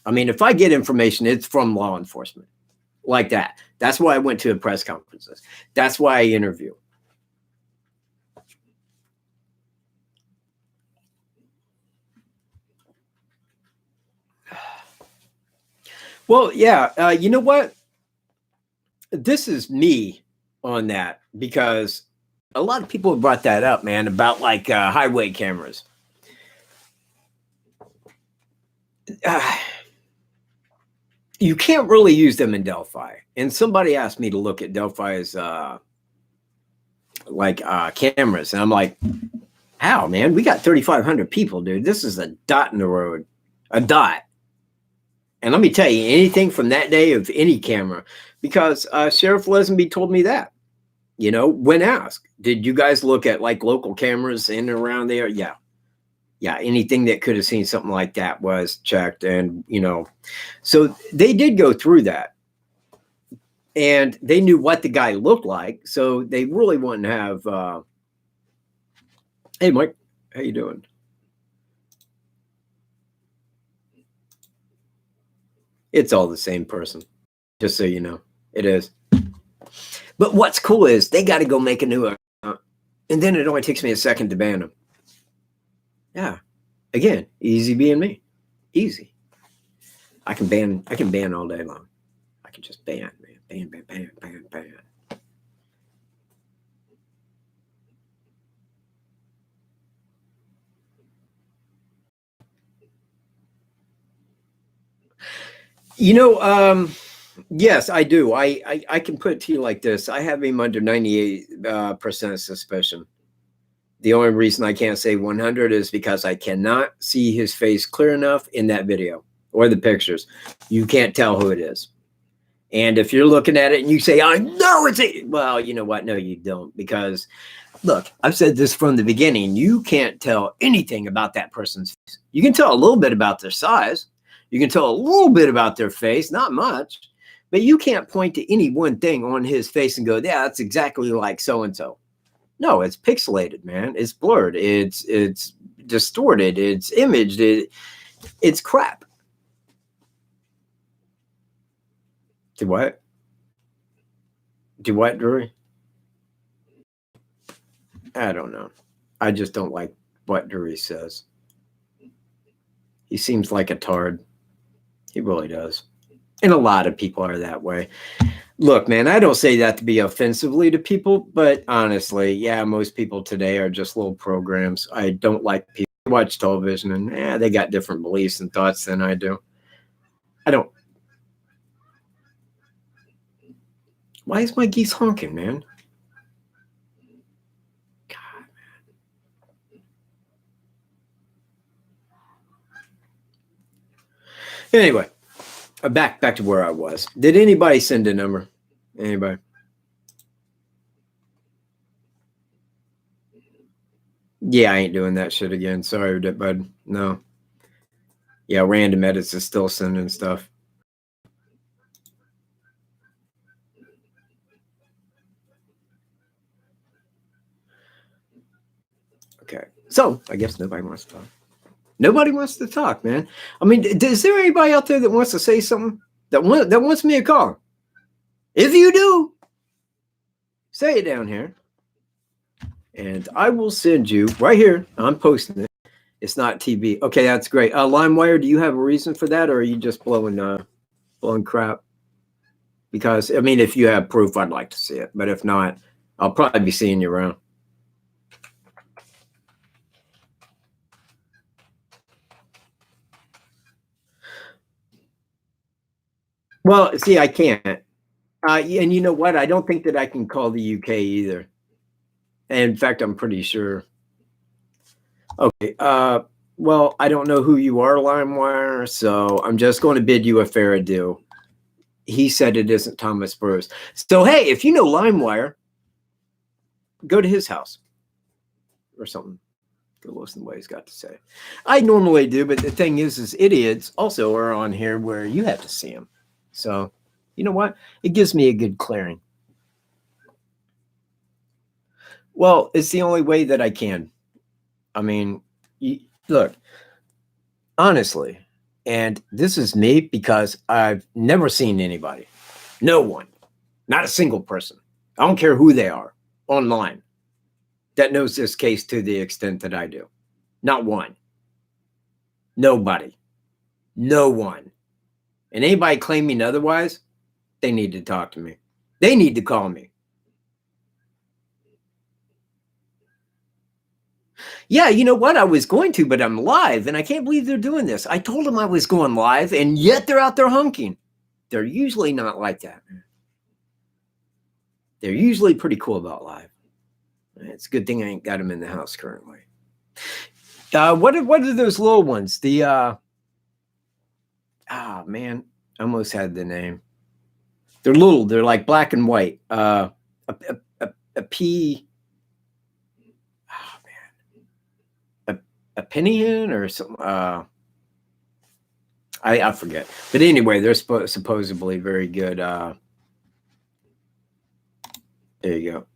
I mean, if I get information, it's from law enforcement like that. That's why I went to the press conferences. That's why I interview. Well, yeah, you know what? This is me on that because a lot of people have brought that up, man, about like highway cameras. You can't really use them in Delphi. And somebody asked me to look at Delphi's cameras. And I'm like, how, man? We got 3,500 people, dude. This is a dot in the road. A dot. And let me tell you, anything from that day of any camera, because Sheriff Lesenby told me that, you know, when asked, did you guys look at like local cameras in and around there? Yeah. Yeah, anything that could have seen something like that was checked. And, you know, so they did go through that. And they knew what the guy looked like. So they really wouldn't have, hey, Mike, how you doing? It's all the same person, just so you know. It is. But what's cool is they got to go make a new account. And then it only takes me a second to ban them. Yeah. Again, easy being me. Easy. I can ban all day long. I can just ban, man. Ban. You know, yes, I do. I can put it to you like this. I have him under 98% suspicion. The only reason I can't say 100 is because I cannot see his face clear enough in that video or the pictures. You can't tell who it is. And if you're looking at it and you say, I know it's a, well, you know what? No, you don't. Because look, I've said this from the beginning. You can't tell anything about that person's face. You can tell a little bit about their size. You can tell a little bit about their face, not much. But you can't point to any one thing on his face and go, yeah, that's exactly like so-and-so. No, it's pixelated, man. It's blurred. It's distorted. It's imaged. It's crap. Do what? Do what, Drury? I don't know. I just don't like what Drury says. He seems like a tard. He really does. And a lot of people are that way. Look, man, I don't say that to be offensively to people, but honestly, yeah, most people today are just little programs. I don't like people who watch television and they got different beliefs and thoughts than I do. I don't. Why is my geese honking, man? God, man. Anyway, back to where I was. Did anybody send a number? Anybody? Yeah, I ain't doing that shit again. Sorry, bud. No. Yeah, random edits is still sending stuff. So I guess nobody wants to talk. Nobody wants to talk, man. I mean, is there anybody out there that wants to say something that wants me to call? If you do, say it down here. And I will send you right here. I'm posting it. It's not TV. Okay, that's great. LimeWire, do you have a reason for that, or are you just blowing crap? Because, I mean, if you have proof, I'd like to see it. But if not, I'll probably be seeing you around. Well, see, I can't. And you know what? I don't think that I can call the UK either. And in fact, I'm pretty sure. Okay. Well, I don't know who you are, LimeWire, so I'm just going to bid you a fair adieu. He said it isn't Thomas Bruce. So, hey, if you know LimeWire, go to his house or something. Go listen to what he's got to say. I normally do, but the thing is idiots also are on here where you have to see them. So, you know what? It gives me a good clearing. Well, it's the only way that I can. I mean, look, honestly, and this is me because I've never seen anybody, no one, not a single person, I don't care who they are, online, that knows this case to the extent that I do. Not one. Nobody. No one. And anybody claiming otherwise, they need to talk to me. They need to call me. Yeah, you know what? I was going to, but I'm live, and I can't believe they're doing this. I told them I was going live, and yet they're out there hunking. They're usually not like that. They're usually pretty cool about live. It's a good thing I ain't got them in the house currently. What are those little ones? The man, I almost had the name. They're little. They're like black and white. A pea. A penny or something. I forget. But anyway, they're supposedly very good. There you go.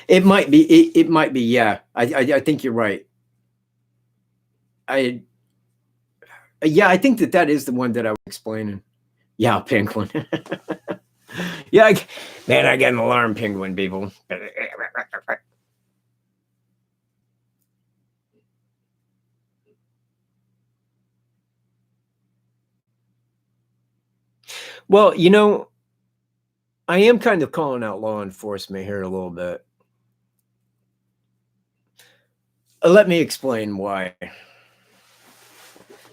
It might be. It might be. Yeah, I think you're right. I think that is the one that I was explaining. Yeah, penguin. Yeah, man, I got an alarm penguin, people. Well, you know, I am kind of calling out law enforcement here a little bit. Let me explain why.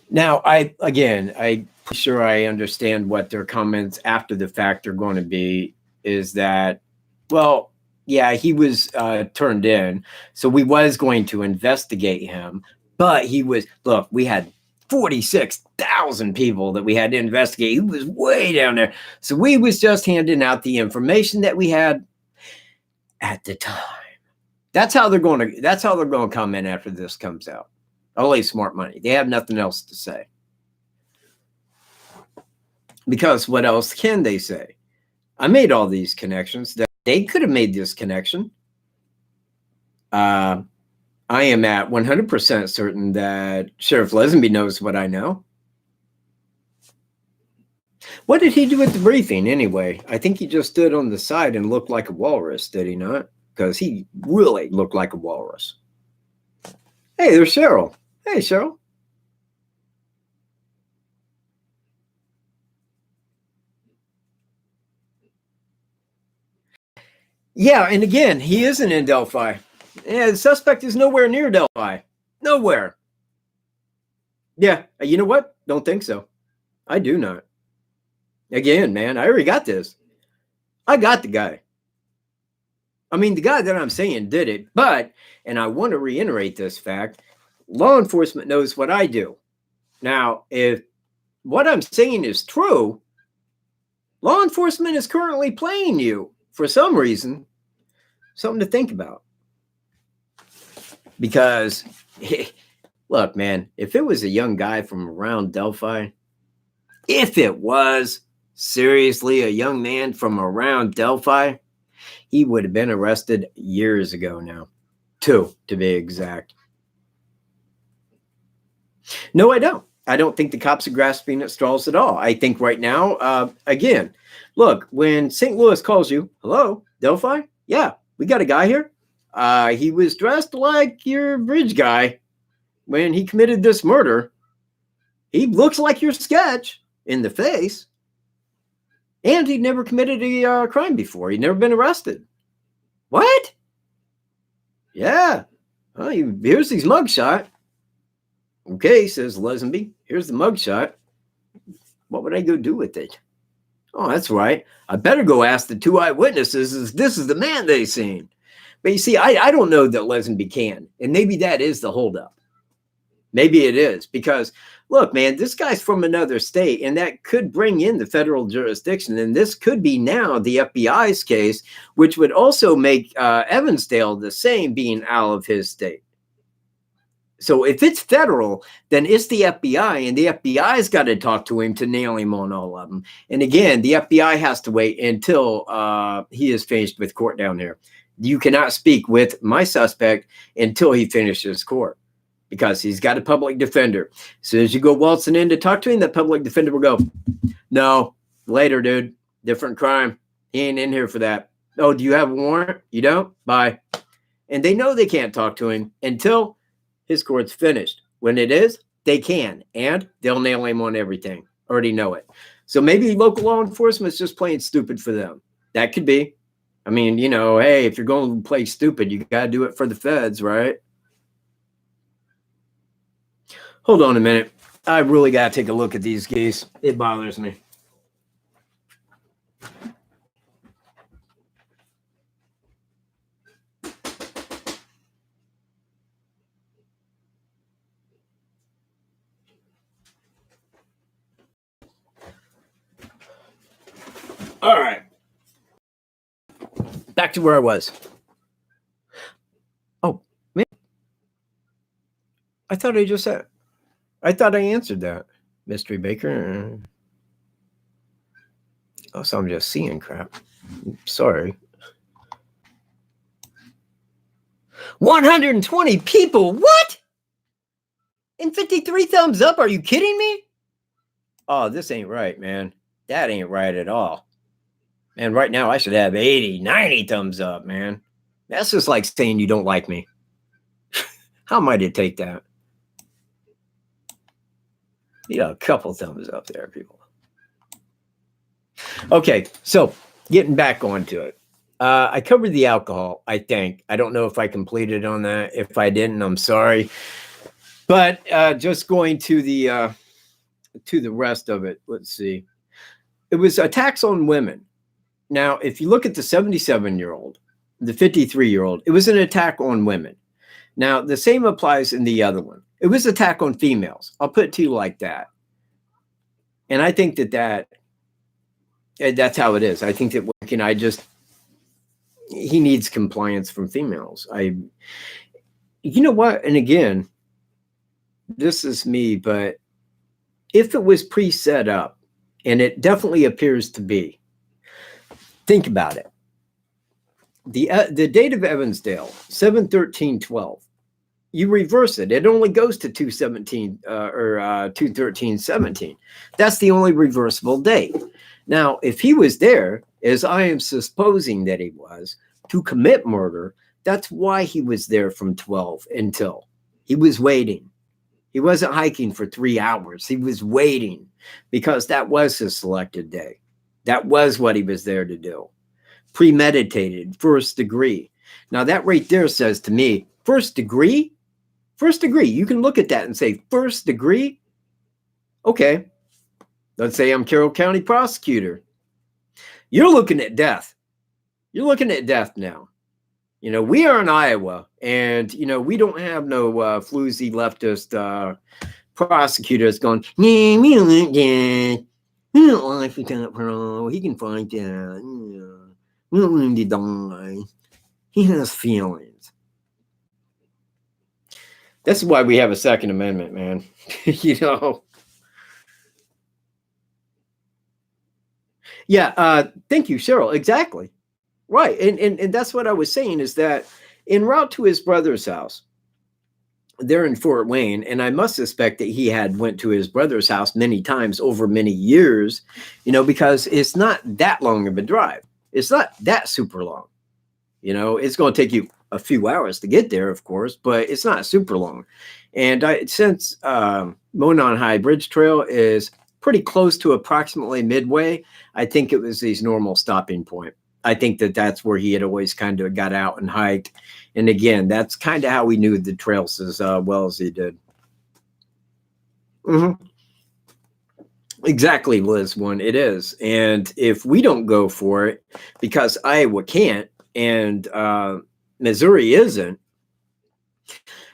Now, I'm pretty sure I understand what their comments after the fact are going to be, is that, well, yeah, he was turned in, so we was going to investigate him, but look, we had 46,000 people that we had to investigate. He was way down there. So we was just handing out the information that we had at the time. That's how they're going to come in after this comes out. Only smart money. They have nothing else to say. Because what else can they say? I made all these connections. That they could have made this connection. I am at 100% certain that Sheriff Lesenby knows what I know. What did he do at the briefing anyway? I think he just stood on the side and looked like a walrus, did he not? Because he really looked like a walrus. Hey, there's Cheryl. Hey, Cheryl. Yeah, and again, he isn't in Delphi. Yeah, the suspect is nowhere near Delphi. Nowhere. Yeah, you know what? Don't think so. I do not. Again, man, I already got this. I got the guy. I mean, the guy that I'm saying did it, but, and I want to reiterate this fact, law enforcement knows what I do. Now, if what I'm saying is true, law enforcement is currently playing you for some reason. Something to think about. Because, look, man, if it was a young guy from around Delphi, if it was seriously a young man from around Delphi, he would have been arrested years ago now. 2, to be exact. No, I don't. I don't think the cops are grasping at straws at all. I think right now, again, look, when St. Louis calls you, hello, Delphi? Yeah, we got a guy here. He was dressed like your bridge guy when he committed this murder. He looks like your sketch in the face. And he'd never committed a crime before. He'd never been arrested. What? Yeah. Well, here's his mugshot. Okay, says Lesenby. Here's the mugshot. What would I go do with it? Oh, that's right. I better go ask the two eyewitnesses if this is the man they seen. But you see, I don't know that Lesenby can. And maybe that is the holdup. Maybe it is. Because, look, man, this guy's from another state, and that could bring in the federal jurisdiction. And this could be now the FBI's case, which would also make Evansdale the same, being out of his state. So if it's federal, then it's the FBI, and the FBI's got to talk to him to nail him on all of them. And again, the FBI has to wait until he is finished with court down here. You cannot speak with my suspect until he finishes court, because he's got a public defender. As soon as you go waltzing in to talk to him, that public defender will go, no, later, dude, different crime. He ain't in here for that. Oh, do you have a warrant? You don't? Bye. And they know they can't talk to him until his court's finished. When it is, they can, and they'll nail him on everything. Already know it. So maybe local law enforcement is just playing stupid for them. That could be. I mean, you know, hey, if you're going to play stupid, you got to do it for the feds, right? Hold on a minute. I really got to take a look at these geese. It bothers me. All right. Back to where I was. Oh, man. I thought I just said, I thought I answered that, Mystery Baker. Oh, so I'm just seeing crap. Sorry. 120 people. What? And 53 thumbs up? Are you kidding me? Oh, this ain't right, man. That ain't right at all. And right now I should have 80, 90 thumbs up, man. That's just like saying you don't like me. How might it take that? You know, a couple thumbs up there, people. Okay, so getting back onto it. I covered the alcohol, I think. I don't know if I completed on that. If I didn't, I'm sorry. But just going to the rest of it, let's see. It was attacks on women. Now, if you look at the 77-year-old, the 53-year-old, it was an attack on women. Now, the same applies in the other one. It was an attack on females. I'll put it to you like that. And I think that's how it is. I think that he needs compliance from females. You know what? And again, this is me, but if it was pre-set up, and it definitely appears to be, think about it. The date of Evansdale, 7/13/12. You reverse it. It only goes to 2/17 or 2/13/17. That's the only reversible date. Now, if he was there, as I am supposing that he was, to commit murder, that's why he was there from 12 until. He was waiting. He wasn't hiking for 3 hours. He was waiting because that was his selected day. That was what he was there to do. Premeditated, first degree. Now, that right there says to me, first degree? First degree. You can look at that and say, first degree? Okay. Let's say I'm Carroll County prosecutor. You're looking at death. You're looking at death now. You know, we are in Iowa, and, you know, we don't have no floozy leftist prosecutors going, yeah, we don't like that. We don't like Lieutenant Pearl. He can fight that. Yeah. We don't want him to die. He has feelings. That's why we have a Second Amendment, man. You know. Yeah, thank you, Cheryl. Exactly. Right. And that's what I was saying, is that en route to his brother's house, they're in Fort Wayne, and I must suspect that he had went to his brother's house many times over many years, because it's not that long of a drive. It's not that super long. It's going to take you a few hours to get there, of course, but it's not super long. And since Monon High Bridge Trail is pretty close to approximately midway, I think it was his normal stopping point. I think that that's where he had always kind of got out and hiked. And again, that's kind of how he knew the trails as well as he did. Mm-hmm. Exactly, Liz, one, it is. And if we don't go for it, because Iowa can't and Missouri isn't,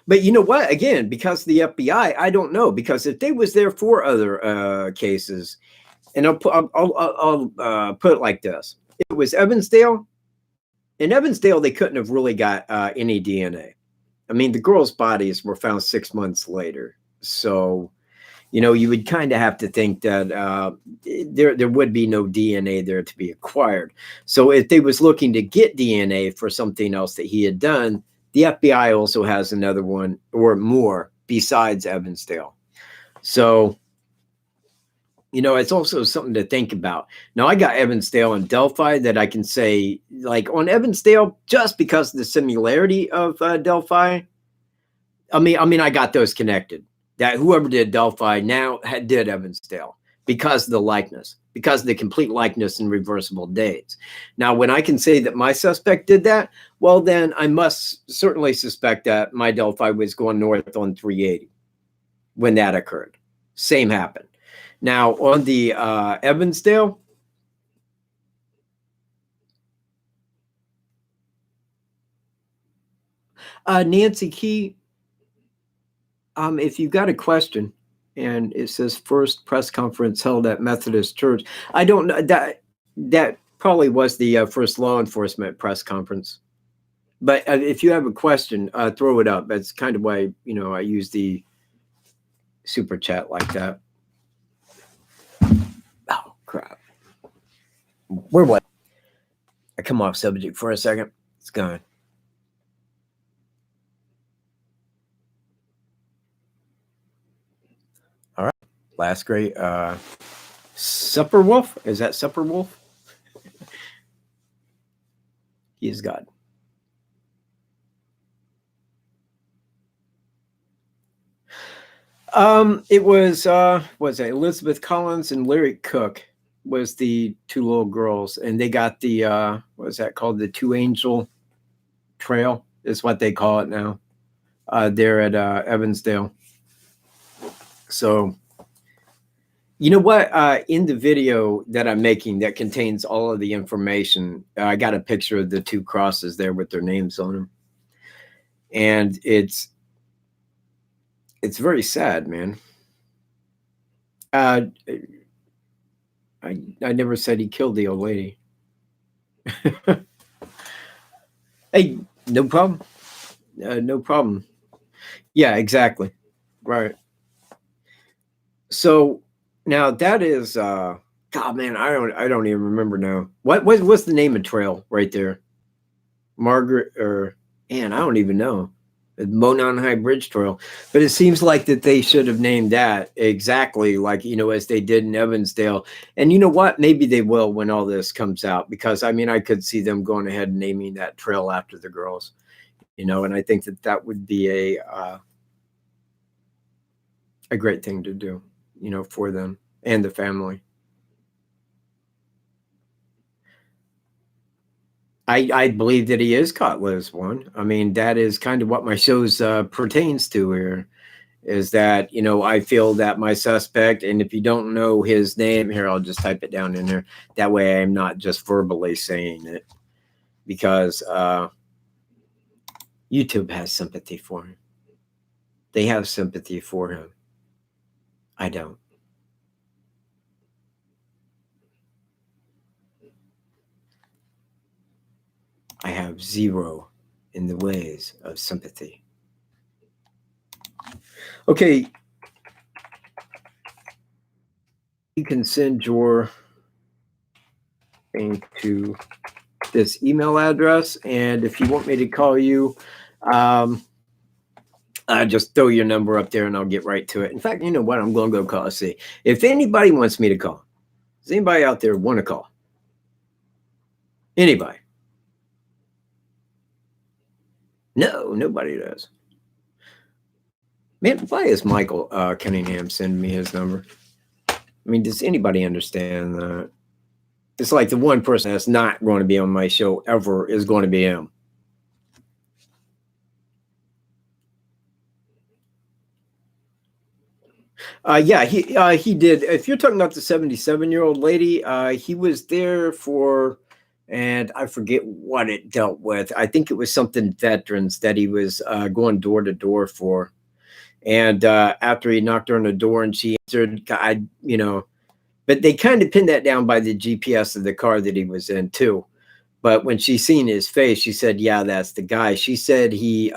but you know what? Again, because the FBI, I don't know, because if they was there for other cases, and I'll put it like this: it was Evansdale. In Evansdale, they couldn't have really got any DNA. I mean, the girls' bodies were found 6 months later, so you would kind of have to think that there would be no DNA there to be acquired. So if they was looking to get DNA for something else that he had done, the FBI also has another one or more besides Evansdale. So, it's also something to think about. Now, I got Evansdale and Delphi that I can say, like on Evansdale, just because of the similarity of Delphi. I mean, I got those connected. That whoever did Delphi now did Evansdale because of the likeness, because of the complete likeness and reversible dates. Now, when I can say that my suspect did that, well, then I must certainly suspect that my Delphi was going north on 380 when that occurred. Same happened. Now, on the Evansdale, Nancy Key, if you've got a question, and it says first press conference held at Methodist Church, I don't know, that probably was the first law enforcement press conference. But if you have a question, throw it up. That's kind of why I use the super chat like that. Oh crap! Where was I? Come off subject for a second. It's gone. All right. Last great. Supper Wolf? Is that Supper Wolf? He is God. It was it Elizabeth Collins and Lyric Cook was the two little girls, and they got the what is that called? The Two Angel Trail is what they call it now. There at Evansdale. So, you know what? In the video that I'm making that contains all of the information, I got a picture of the two crosses there with their names on them, and it's very sad, man. I never said he killed the old lady. Hey, no problem. No problem. Yeah, exactly. Right. So now that is God, man, I don't even remember now. What's the name of trail right there? Margaret or man, I don't even know. Monon High Bridge Trail. But it seems like that they should have named that exactly like, as they did in Evansdale. And you know what? Maybe they will when all this comes out, because I mean, I could see them going ahead and naming that trail after the girls, and I think that would be a great thing to do, for them and the family. I believe that he is caught, Liz one. I mean, that is kind of what my shows pertains to here, is that, I feel that my suspect, and if you don't know his name, here, I'll just type it down in there. That way I'm not just verbally saying it, because YouTube has sympathy for him. They have sympathy for him. I don't. I have zero in the ways of sympathy. Okay. You can send your thing to this email address. And if you want me to call you, just throw your number up there and I'll get right to it. In fact, you know what? I'm going to go call. See if anybody wants me to call. Does anybody out there want to call? Anybody? No, nobody does. Man, why is Michael Cunningham sending me his number? I mean, does anybody understand that? It's like the one person that's not going to be on my show ever is going to be him. Yeah, he did. If you're talking about the 77-year-old lady, he was there for, and I forget what it dealt with. I think it was something veterans that he was going door to door for. And after he knocked her on the door and she answered, but they kind of pinned that down by the GPS of the car that he was in too. But when she seen his face, she said, yeah, that's the guy. She said he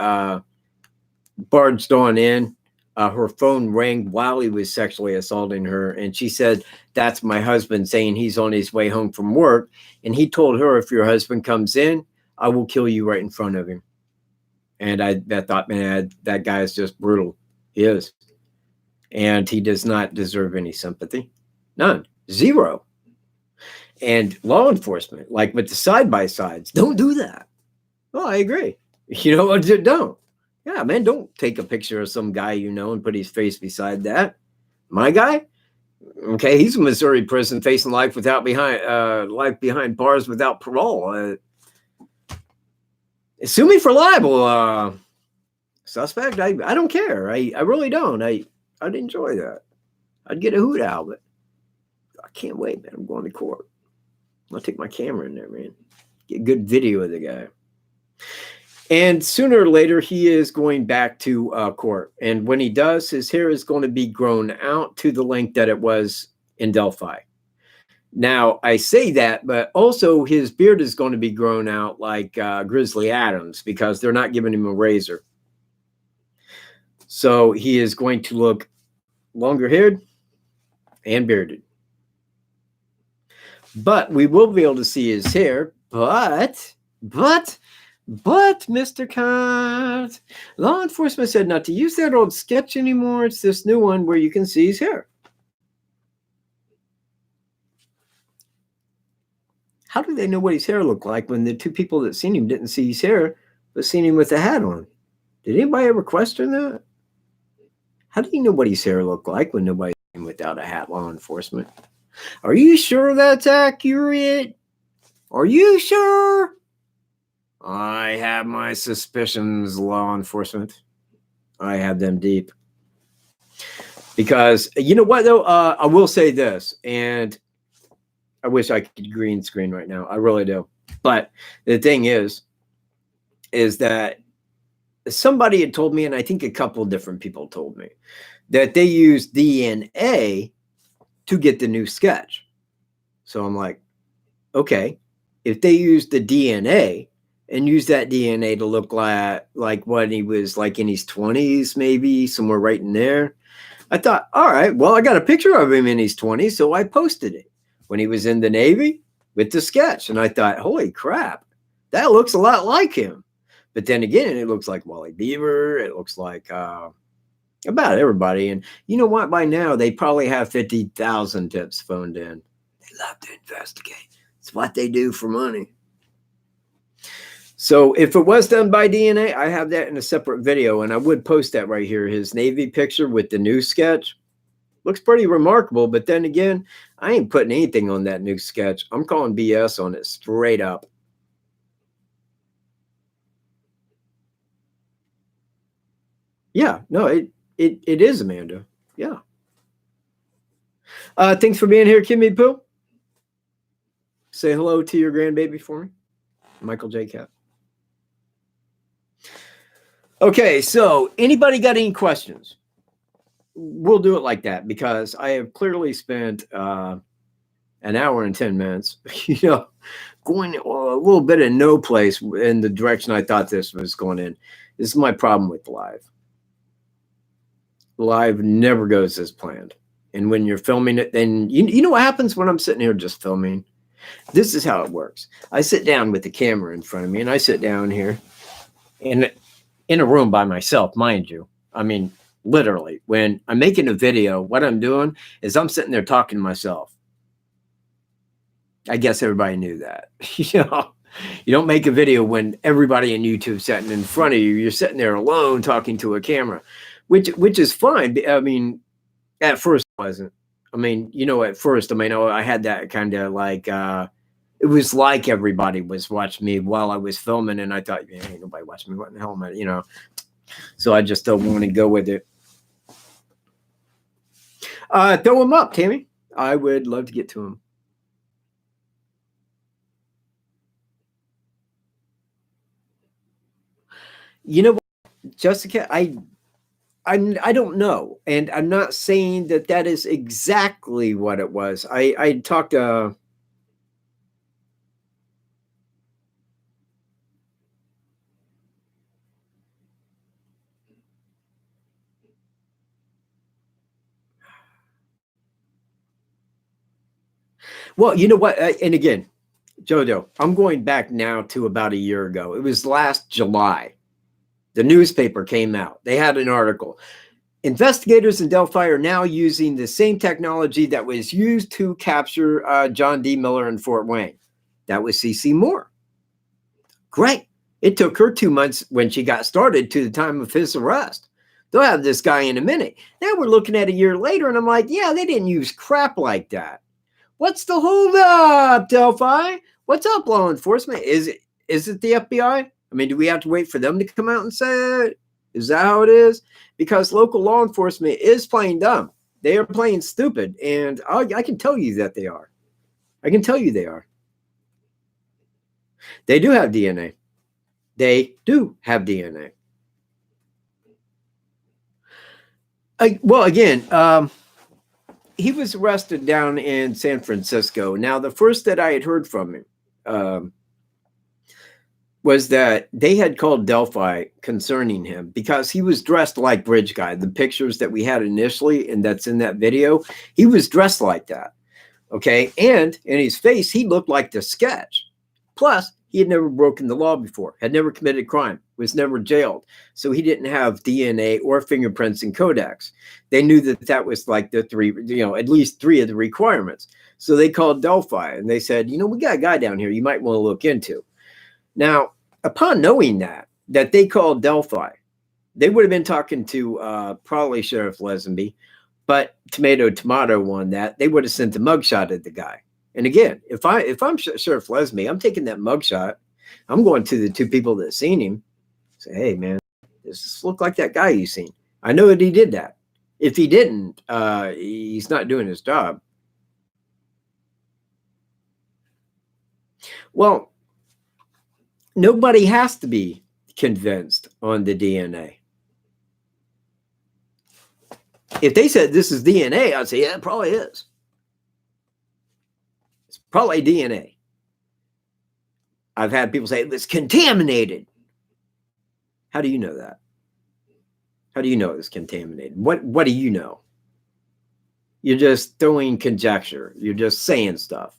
barged on in. Her phone rang while he was sexually assaulting her. And she said, that's my husband saying he's on his way home from work. And he told her, if your husband comes in, I will kill you right in front of him. And I thought, man, that guy is just brutal. He is. And he does not deserve any sympathy. None. Zero. And law enforcement, like with the side-by-sides, don't do that. Well, I agree. You know what? Don't. Yeah, man, don't take a picture of some guy you know and put his face beside that. My guy? Okay, he's in Missouri prison facing life behind bars without parole. Sue me for libel. Suspect? I don't care. I really don't. I'd enjoy that. I'd get a hoot out of it. I can't wait, man. I'm going to court. I'll take my camera in there, man. Get a good video of the guy. And sooner or later, he is going back to court. And when he does, his hair is going to be grown out to the length that it was in Delphi. Now, I say that, but also his beard is going to be grown out like Grizzly Adams because they're not giving him a razor. So he is going to look longer haired and bearded. But we will be able to see his hair. But, Mr. Kant, law enforcement said not to use that old sketch anymore. It's this new one where you can see his hair. How do they know what his hair looked like when the two people that seen him didn't see his hair, but seen him with a hat on? Did anybody ever question that? How do you know what his hair looked like when nobody's seen him without a hat, law enforcement? Are you sure that's accurate? Are you sure? I have my suspicions, law enforcement. I have them deep. Because, you know what, though? I will say this, and I wish I could green screen right now. I really do. But the thing is that somebody had told me, and I think a couple of different people told me, that they used DNA to get the new sketch. So I'm like, okay, if they used the DNA and used that DNA to look like when he was like in his 20s, maybe somewhere right in there, I thought, all right, well, I got a picture of him in his 20s, so I posted it when he was in the Navy with the sketch. And I thought, holy crap, that looks a lot like him. But then again, it looks like Wally Beaver. It looks like about everybody. And you know what? By now, they probably have 50,000 tips phoned in. They love to investigate. It's what they do for money. So if it was done by DNA, I have that in a separate video. And I would post that right here. His Navy picture with the new sketch. Looks pretty remarkable. But then again, I ain't putting anything on that new sketch. I'm calling BS on it straight up. Yeah, no, it is, Amanda. Yeah. Thanks for being here, Kimmy Poo. Say hello to your grandbaby for me, Michael J. Cat. Okay, so anybody got any questions? We'll do it like that because I have clearly spent an hour and 10 minutes, going a little bit of no place in the direction I thought this was going in. This is my problem with live. Live never goes as planned. And when you're filming it, then you know what happens when I'm sitting here just filming? This is how it works. I sit down with the camera in front of me, and I sit down here in a room by myself, mind you. I mean, literally, when I'm making a video, what I'm doing is I'm sitting there talking to myself. I guess everybody knew that. You know, you don't make a video when everybody in YouTube sitting in front of you. You're sitting there alone talking to a camera, which is fine. I mean, at first it wasn't. I mean, you know, at first, I mean, I had that kind of like, it was like everybody was watching me while I was filming, and I thought, yeah, ain't nobody watching me. What in the hell am I, you know? So I just don't want to go with it. Throw him up, Tammy. I would love to get to him. You know what, Jessica, I don't know, and I'm not saying that that is exactly what it was. I talked to well, you know what, and again, Jojo, I'm going back now to about a year ago. It was last July. The newspaper came out. They had an article. Investigators in Delphi are now using the same technology that was used to capture John D. Miller in Fort Wayne. That was CeCe Moore. Great. It took her 2 months when she got started to the time of his arrest. They'll have this guy in a minute. Now we're looking at a year later, and I'm like, yeah, they didn't use crap like that. What's the holdup, Delphi? What's up, law enforcement? Is it the FBI? I mean, do we have to wait for them to come out and say it? Is that how it is? Because local law enforcement is playing dumb. They are playing stupid, and I can tell you that they are. I can tell you they are. They do have DNA. They do have DNA. Well, again, he was arrested down in San Francisco. Now, the first that I had heard from him was that they had called Delphi concerning him because he was dressed like Bridge Guy. The pictures that we had initially, and that's in that video, he was dressed like that. Okay. And in his face, he looked like the sketch. Plus, he had never broken the law before, had never committed crime, was never jailed. So he didn't have DNA or fingerprints and codex. They knew that that was like the three, you know, at least 3 of the requirements. So they called Delphi and they said, you know, we got a guy down here you might want to look into. Now, upon knowing that they called Delphi, they would have been talking to probably Sheriff Lesenby, but tomato on that, they would have sent a mugshot at the guy. And again, if I'm Sheriff Lesenby, I'm taking that mugshot. I'm going to the 2 people that seen him. Say, hey, man, does this look like that guy you seen? I know that he did that. If he didn't, he's not doing his job. Well, nobody has to be convinced on the DNA. If they said this is DNA, I'd say, yeah, it probably is. It's probably DNA. I've had people say it's contaminated. How do you know that? How do you know it's contaminated? What do you know? You're just throwing conjecture. You're just saying stuff.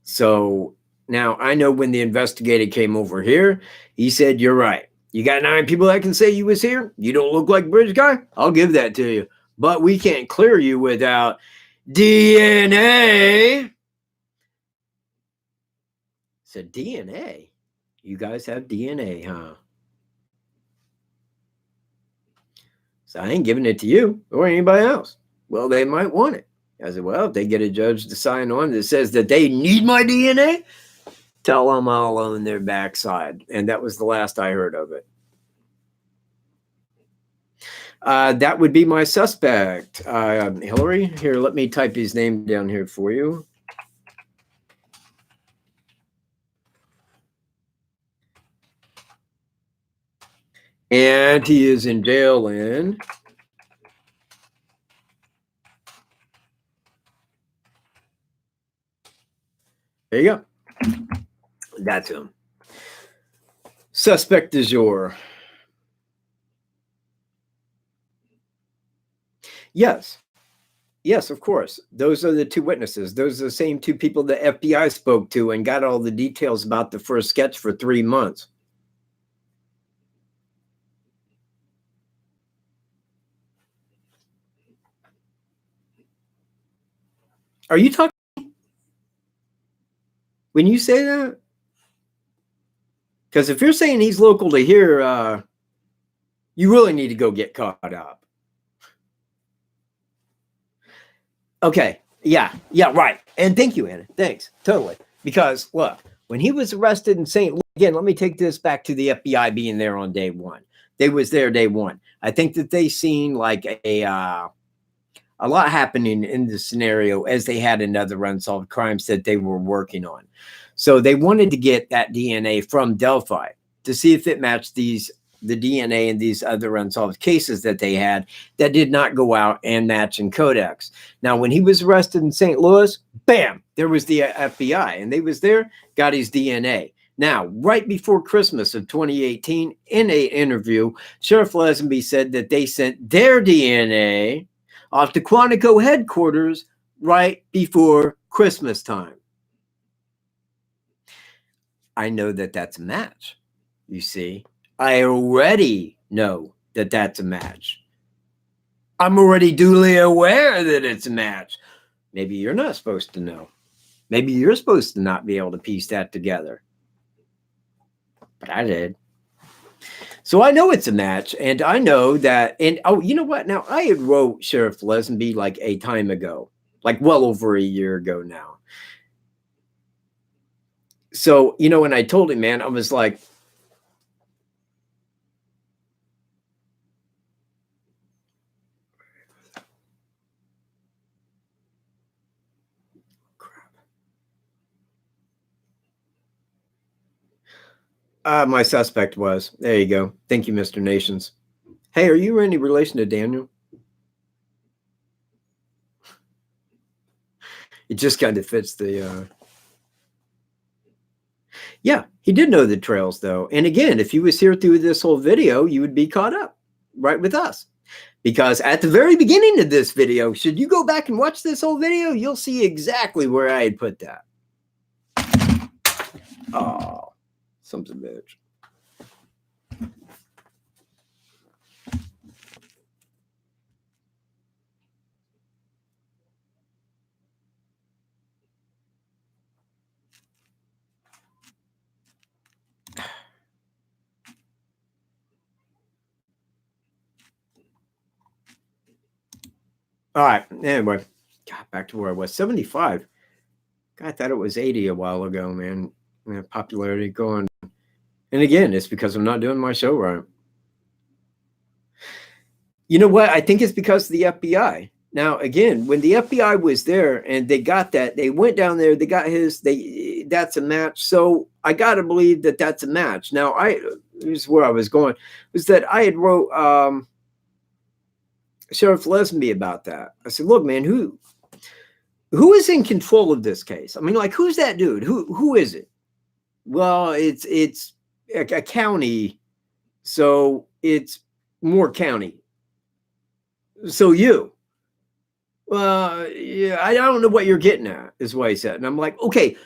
So now I know when the investigator came over here, he said, you're right. You got 9 people that can say you was here. You don't look like Bridge Guy. I'll give that to you. But we can't clear you without DNA. So DNA? You guys have DNA, huh? So I ain't giving it to you or anybody else. Well, they might want it. I said, well, if they get a judge to sign on that says that they need my DNA, tell them I'll own their backside. And that was the last I heard of it. That would be my suspect. Hillary, here, let me type his name down here for you. And he is in jail in... There you go. That's him. Suspect du jour. Yes. Yes, of course. Those are the 2 witnesses. Those are the same 2 people the FBI spoke to and got all the details about the first sketch for 3 months. Are you talking when you say that? Because if you're saying he's local to here, you really need to go get caught up. Okay. Yeah. Yeah. Right. And thank you, Anna. Thanks. Totally. Because look, when he was arrested in St. Louis, again, let me take this back to the FBI being there on day one. They was there day one. I think that they seen like a lot happening in the scenario as they had in other unsolved crimes that they were working on. So they wanted to get that DNA from Delphi to see if it matched the DNA in these other unsolved cases that they had that did not go out and match in Codex. Now, when he was arrested in St. Louis, bam, there was the FBI, and they was there, got his DNA. Now, right before Christmas of 2018, in an interview, Sheriff Lesenby said that they sent their DNA off to Quantico headquarters right before Christmas time. I know that that's a match, you see. I already know that that's a match. I'm already duly aware that it's a match. Maybe you're not supposed to know. Maybe you're supposed to not be able to piece that together. But I did. So I know it's a match, and I know that, and oh, you know what? Now, I had wrote Sheriff Lesenby like a time ago, like well over a year ago now. So, you know, when I told him, man, I was like, my suspect was. There you go. Thank you, Mr. Nations. Hey, are you any relation to Daniel? It just kind of fits the... Yeah, he did know the trails, though. And again, if you was here through this whole video, you would be caught up right with us. Because at the very beginning of this video, should you go back and watch this whole video, you'll see exactly where I had put that. Oh, something bitch. All right. Anyway, God, back to where I was. 75. God, I thought it was 80 a while ago, man. Popularity going. And again, it's because I'm not doing my show right. You know what? I think it's because of the FBI. Now, again, when the FBI was there and they got that, they went down there, they got that's a match. So I got to believe that that's a match. Now, here's where I was going, was that I had wrote Sheriff Lesenby about that. I said, look, man, who is in control of this case? I mean, like, who's that dude? Who is it? Well, it's a county, so it's Moore County. So you. Well, yeah, I don't know what you're getting at, is what he said. And I'm like, okay,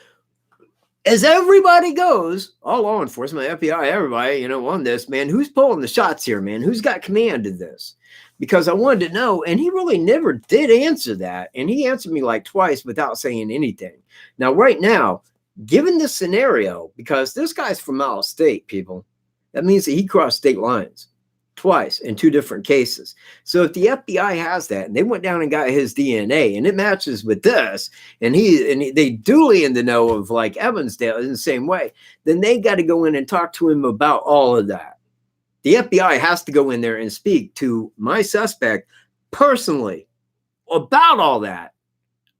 as everybody goes, all law enforcement, FBI, everybody, you know, on this, man, who's pulling the shots here, man? Who's got command of this? Because I wanted to know, and he really never did answer that. And he answered me like twice without saying anything. Now, right now, given the scenario, because this guy's from out of state, people, that means that he crossed state lines twice in 2 different cases. So if the FBI has that, and they went down and got his DNA, and it matches with this, and they duly in the know of like Evansdale in the same way, then they got to go in and talk to him about all of that. The FBI has to go in there and speak to my suspect personally about all that,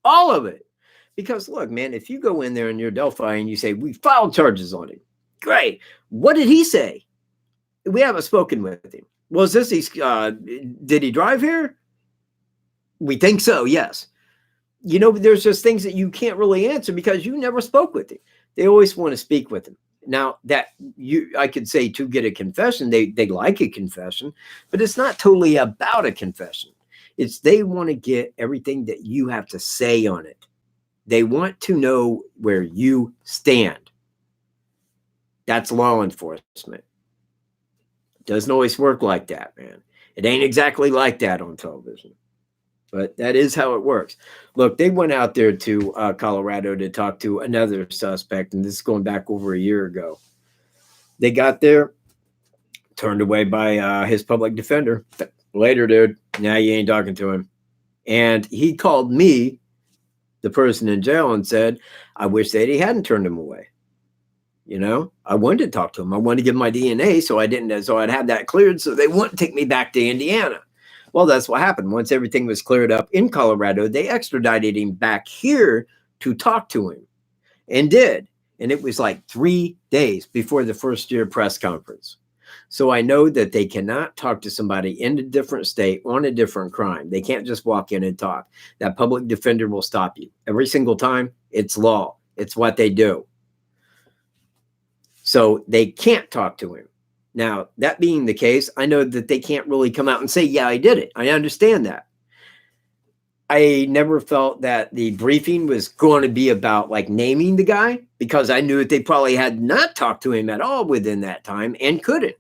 all of it. Because look, man, if you go in there in your Delphi and you say, we filed charges on him, great. What did he say? We haven't spoken with him. Was this, did he drive here? We think so, yes. You know, there's just things that you can't really answer because you never spoke with him. They always want to speak with him. Now, that I could say to get a confession, they like a confession, but it's not totally about a confession. It's they want to get everything that you have to say on it. They want to know where you stand. That's law enforcement. Doesn't always work like that, man. It ain't exactly like that on television. But that is how it works. Look, they went out there to Colorado to talk to another suspect, and this is going back over a year ago. They got there, turned away by his public defender. Later, dude, now you ain't talking to him. And he called me, the person in jail, and said, I wish that he hadn't turned him away. You know, I wanted to talk to him. I wanted to give my DNA so I'd have that cleared so they wouldn't take me back to Indiana. Well, that's what happened. Once everything was cleared up in Colorado, they extradited him back here to talk to him, and did. And it was like 3 days before the first year press conference. So I know that they cannot talk to somebody in a different state on a different crime. They can't just walk in and talk. That public defender will stop you every single time. It's law. It's what they do. So they can't talk to him. Now, that being the case, I know that they can't really come out and say, yeah, I did it. I understand that. I never felt that the briefing was going to be about like naming the guy, because I knew that they probably had not talked to him at all within that time and couldn't.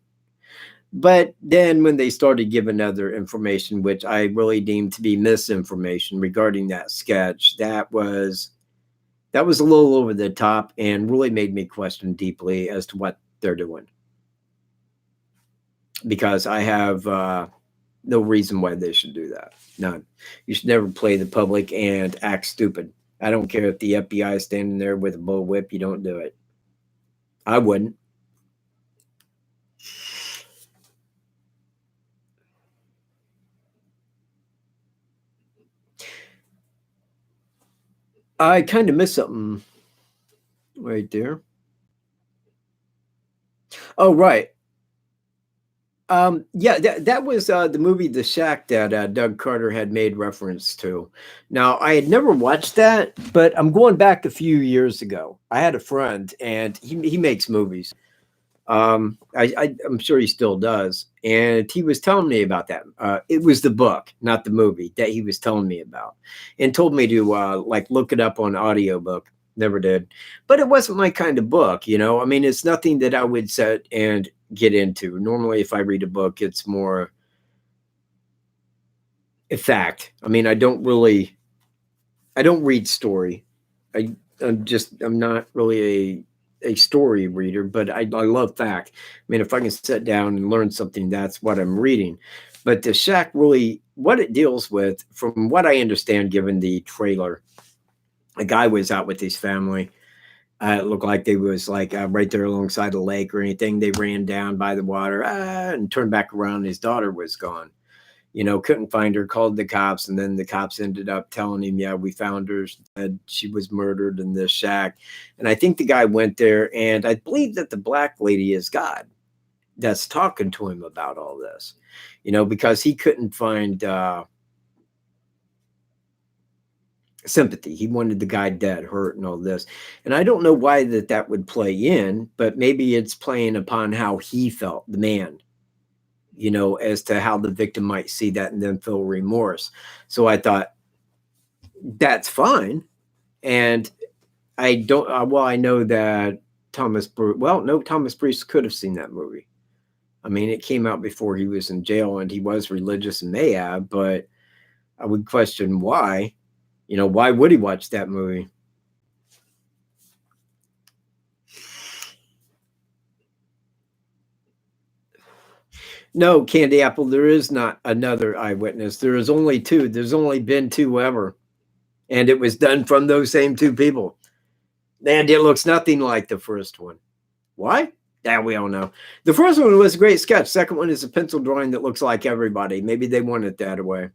But then when they started giving other information, which I really deemed to be misinformation regarding that sketch, that was a little over the top and really made me question deeply as to what they're doing. Because I have no reason why they should do that. None. You should never play the public and act stupid. I don't care if the FBI is standing there with a bullwhip. You don't do it. I wouldn't. I kind of missed something right there. Oh, right. Yeah, that was the movie The Shack that Doug Carter had made reference to. Now, I had never watched that, but I'm going back a few years ago. I had a friend, and he makes movies. I'm sure he still does, and he was telling me about that. It was the book, not the movie, that he was telling me about, and told me to like look it up on audiobook. Never did, but it wasn't my kind of book, you know. I mean, it's nothing that I would sit and get into. Normally, if I read a book, it's more a fact. I mean, I don't read story. I'm not really a story reader, but I love fact. I mean, if I can sit down and learn something, that's what I'm reading. But The Shack, really, what it deals with, from what I understand, given the trailer, a guy was out with his family. It looked like they was like right there alongside a lake or anything. They ran down by the water and turned back around. His daughter was gone. You know, couldn't find her, called the cops, and then the cops ended up telling him, yeah, we found her. She was murdered in this shack. And I think the guy went there, and I believe that the black lady is God that's talking to him about all this, you know, because he couldn't find sympathy. He wanted the guy dead, hurt, and all this. And I don't know why that would play in, but maybe it's playing upon how he felt, the man, you know, as to how the victim might see that and then feel remorse. So I thought, that's fine. And I don't, I know that Thomas Bruce could have seen that movie. I mean, it came out before he was in jail, and he was religious and may have, but I would question why. You know, why would he watch that movie? No, Candy Apple, there is not another eyewitness. There is only two. There's only been two ever. And it was done from those same two people. And it looks nothing like the first one. Why? That we all know. The first one was a great sketch. Second one is a pencil drawing that looks like everybody. Maybe they want it that way.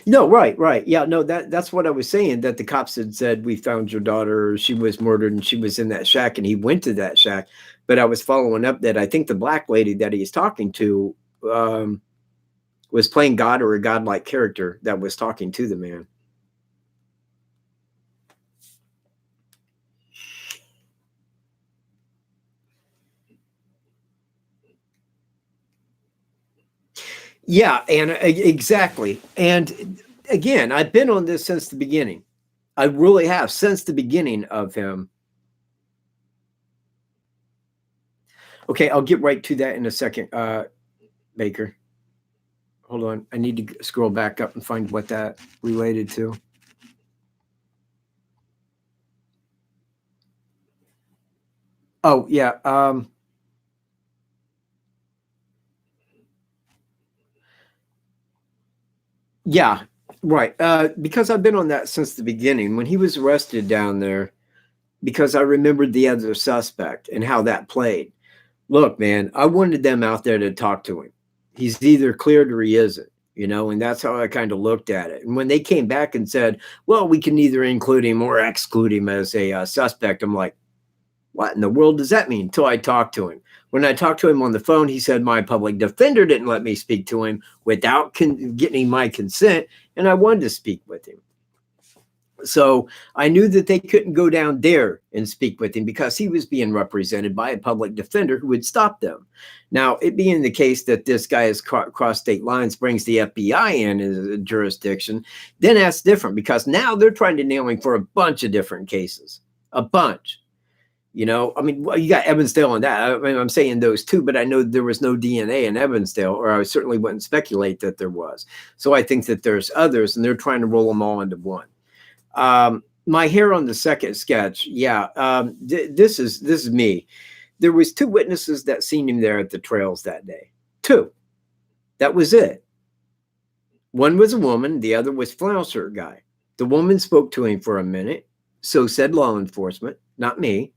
No, right. Yeah, no, that's what I was saying, that the cops had said, we found your daughter, she was murdered, and she was in that shack, and he went to that shack. But I was following up that I think the black lady that he's talking to was playing God, or a godlike character that was talking to the man. Yeah, and exactly. And again, I've been on this since the beginning. I really have, since the beginning of him. Okay, I'll get right to that in a second, Baker. Hold on. I need to scroll back up and find what that related to. Oh, yeah. Yeah, right. Because I've been on that since the beginning. When he was arrested down there, because I remembered the other suspect and how that played. Look, man, I wanted them out there to talk to him. He's either cleared or he isn't, and that's how I kind of looked at it. And when they came back and said, well, we can either include him or exclude him as a suspect, I'm like, what in the world does that mean? Until I talked to him. When I talked to him on the phone, he said my public defender didn't let me speak to him without getting my consent, and I wanted to speak with him. So I knew that they couldn't go down there and speak with him because he was being represented by a public defender who would stop them. Now, it being the case that this guy has crossed state lines, brings the FBI in as a jurisdiction, then that's different because now they're trying to nail him for a bunch of different cases, a bunch. I mean, well, you got Evansdale and that. I mean, I'm saying those two, but I know there was no DNA in Evansdale, or I certainly wouldn't speculate that there was. So I think that there's others, and they're trying to roll them all into one. My hair on the second sketch. Yeah. This is me. There was 2 witnesses that seen him there at the trails that day. 2. That was it. One was a woman. The other was flannel shirt guy. The woman spoke to him for a minute. So said law enforcement, not me.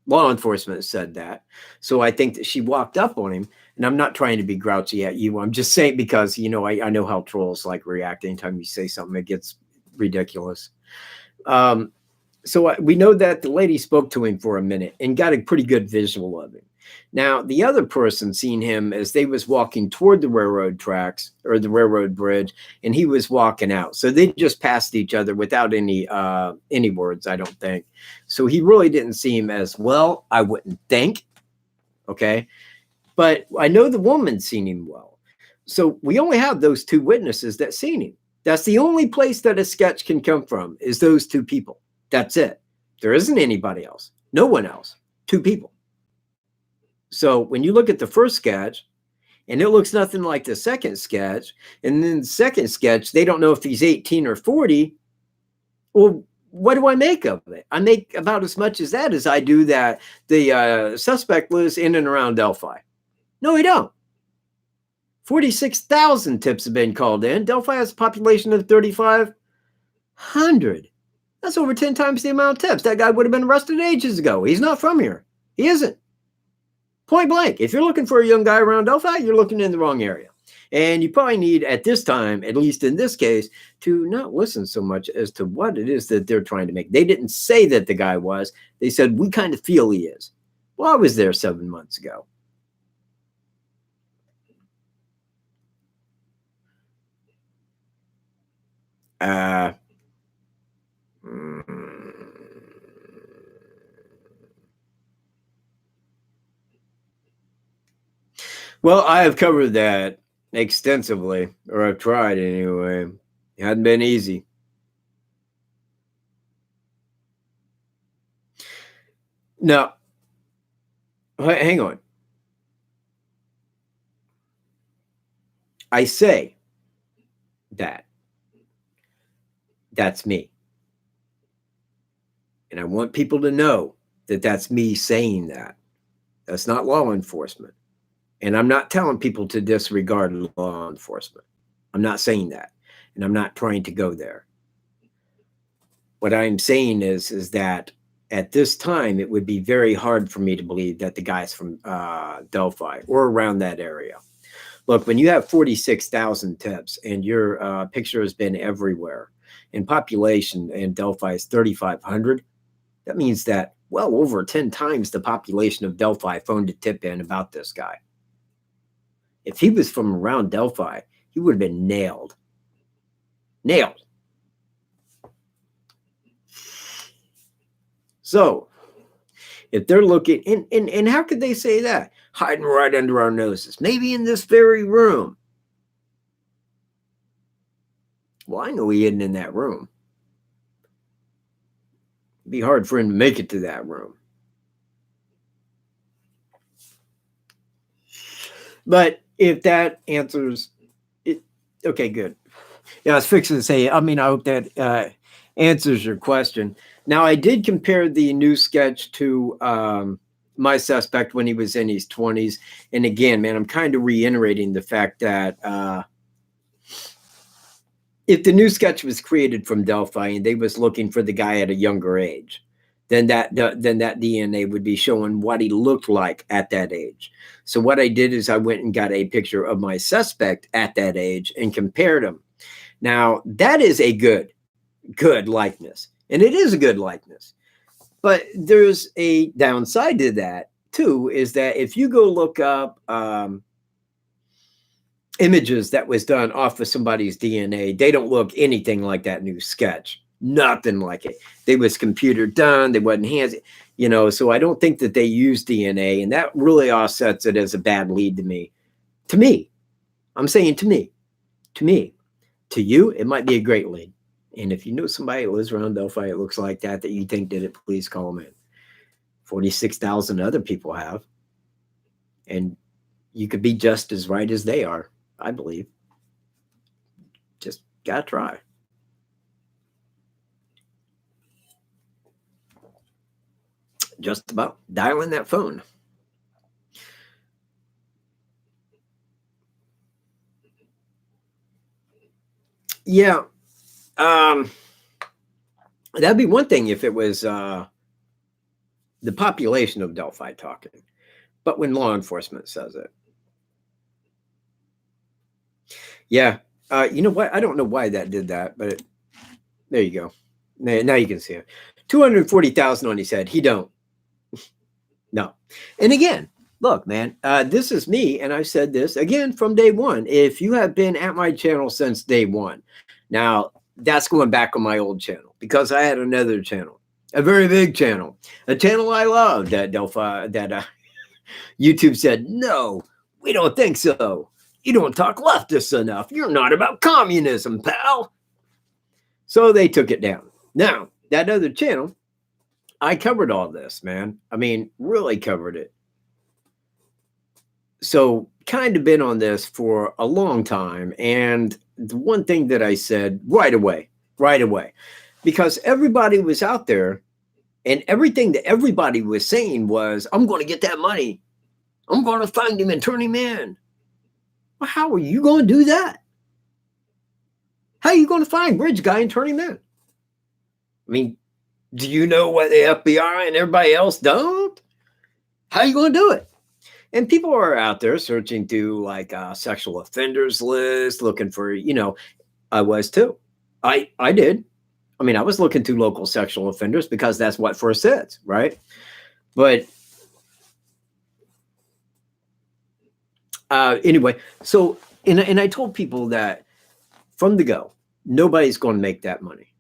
Law enforcement said that. So I think that she walked up on him, and I'm not trying to be grouchy at you. I'm just saying because, I know how trolls like react anytime you say something that gets ridiculous. So we know that the lady spoke to him for a minute and got a pretty good visual of him. Now, the other person seen him as they was walking toward the railroad tracks or the railroad bridge, and he was walking out. So they just passed each other without any words, I don't think. So he really didn't see him as well, I wouldn't think. Okay. But I know the woman seen him well. So we only have those 2 witnesses that seen him. That's the only place that a sketch can come from is those 2 people. That's it. There isn't anybody else. No one else. 2 people. So when you look at the first sketch, and it looks nothing like the second sketch, and then the second sketch, they don't know if he's 18 or 40. Well, what do I make of it? I make about as much as that as I do that the suspect lives in and around Delphi. No, he don't. 46,000 tips have been called in. Delphi has a population of 3,500. That's over 10 times the amount of tips. That guy would have been arrested ages ago. He's not from here. He isn't. Point blank. If you're looking for a young guy around Delphi, you're looking in the wrong area. And you probably need, at this time, at least in this case, to not listen so much as to what it is that they're trying to make. They didn't say that the guy was. They said, we kind of feel he is. Well, I was there 7 months ago. Well, I have covered that extensively, or I've tried anyway. It hadn't been easy. Now, hang on. I say that. That's me. And I want people to know that that's me saying that. That's not law enforcement. And I'm not telling people to disregard law enforcement. I'm not saying that. And I'm not trying to go there. What I'm saying is that at this time, it would be very hard for me to believe that the guy's from Delphi or around that area. Look, when you have 46,000 tips and your picture has been everywhere, and population in Delphi is 3,500, that means that well over 10 times the population of Delphi phoned a tip in about this guy. If he was from around Delphi, he would have been nailed. Nailed. So, if they're looking, and how could they say that? Hiding right under our noses. Maybe in this very room. Well, I know he isn't in that room. It'd be hard for him to make it to that room. But if that answers it, okay, good. Yeah, I was fixing to say, I mean, I hope that answers your question. Now, I did compare the new sketch to my suspect when he was in his 20s. And again, man, I'm kind of reiterating the fact that if the new sketch was created from Delphi and they was looking for the guy at a younger age, then that DNA would be showing what he looked like at that age. So what I did is I went and got a picture of my suspect at that age and compared him. Now, that is a good likeness, and it is a good likeness. But there's a downside to that, too, is that if you go look up images that was done off of somebody's DNA, they don't look anything like that new sketch. Nothing like it. They was computer done. They wasn't hands, so I don't think that they use DNA, and that really offsets it as a bad lead to me. To me. I'm saying to me. To me. To you, it might be a great lead. And if you know somebody that lives around Delphi, it looks like that you think did it, please call them in. 46,000 other people have. And you could be just as right as they are, I believe. Just gotta try. Just about dialing that phone. Yeah. That'd be one thing if it was the population of Delphi talking. But when law enforcement says it. Yeah. You know what? I don't know why that did that, but there you go. Now you can see it. 240,000 on his head. He don't. No. And again, look, man, this is me. And I said this again from day one. If you have been at my channel since day one, now that's going back on my old channel because I had another channel, a very big channel, a channel I loved that Delphi, that YouTube said, no, we don't think so. You don't talk leftist enough. You're not about communism, pal. So they took it down. Now, that other channel, I covered all this, man. I mean, really covered it. So kind of been on this for a long time. And the one thing that I said right away, because everybody was out there and everything that everybody was saying was, I'm going to get that money. I'm going to find him and turn him in. Well, how are you going to do that? How are you going to find Bridge Guy and turn him in? I mean, do you know what the FBI and everybody else don't? How are you going to do it? And people are out there searching through like sexual offenders list, looking for, I was too. I did. I mean, I was looking through local sexual offenders because that's what first says, right? But anyway, so, and I told people that from the go, nobody's going to make that money.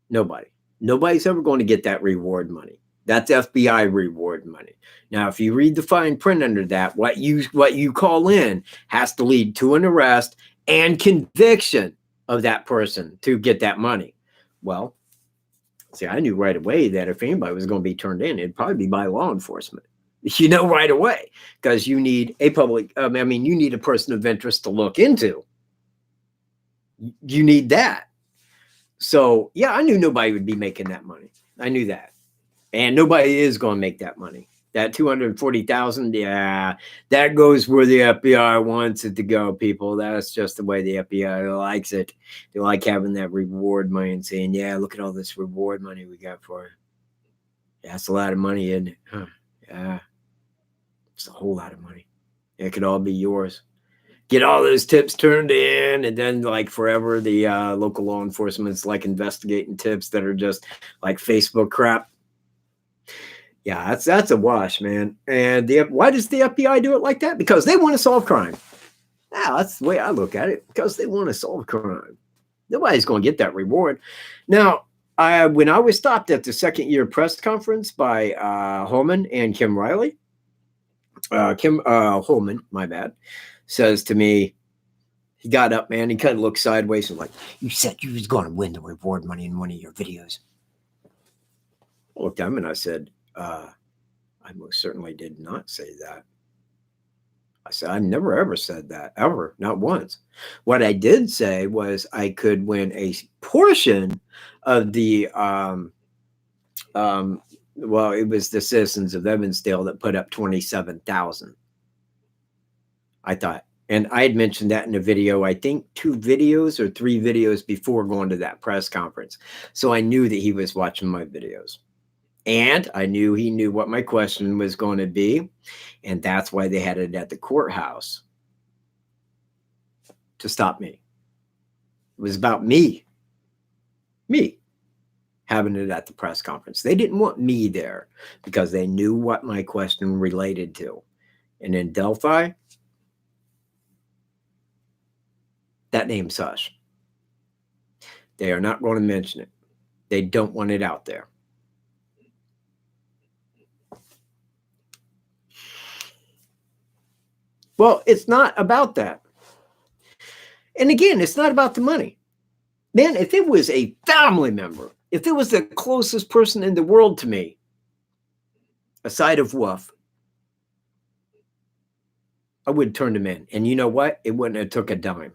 Nobody's ever going to get that reward money. That's FBI reward money. Now, if you read the fine print under that, what you call in has to lead to an arrest and conviction of that person to get that money. Well, see, I knew right away that if anybody was going to be turned in, it'd probably be by law enforcement. Right away, because you need a public, you need a person of interest to look into. You need that. So, yeah, I knew nobody would be making that money. I knew that. And nobody is going to make that money. That 240,000, yeah, that goes where the FBI wants it to go, people. That's just the way the FBI likes it. They like having that reward money and saying, yeah, look at all this reward money we got for it. Yeah, that's a lot of money, isn't it? Huh. Yeah, it's a whole lot of money. It could all be yours. Get all those tips turned in, and then like forever, the local law enforcement's like investigating tips that are just like Facebook crap. Yeah, that's a wash, man. And why does the FBI do it like that? Because they want to solve crime. Yeah, that's the way I look at it. Because they want to solve crime. Nobody's going to get that reward. Now, when I was stopped at the second year press conference by Holman and Kim Riley, Holman, my bad, says to me, he got up, man. He kind of looked sideways and like, you said you was going to win the reward money in one of your videos. I looked at him and I said, I most certainly did not say that. I said, I never ever said that, ever, not once. What I did say was I could win a portion of the, well, it was the citizens of Evansdale that put up 27,000. I thought, and I had mentioned that in a video, I think 2 videos or 3 videos before going to that press conference. So I knew that he was watching my videos. And I knew he knew what my question was going to be. And that's why they had it at the courthouse, to stop me. It was about me having it at the press conference. They didn't want me there because they knew what my question related to. And in Delphi, that name's hush. They are not going to mention it. They don't want it out there. Well, it's not about that. And again, it's not about the money. Man, if it was a family member, if it was the closest person in the world to me, aside of Wolf, I would turn them in. And you know what? It wouldn't have took a dime.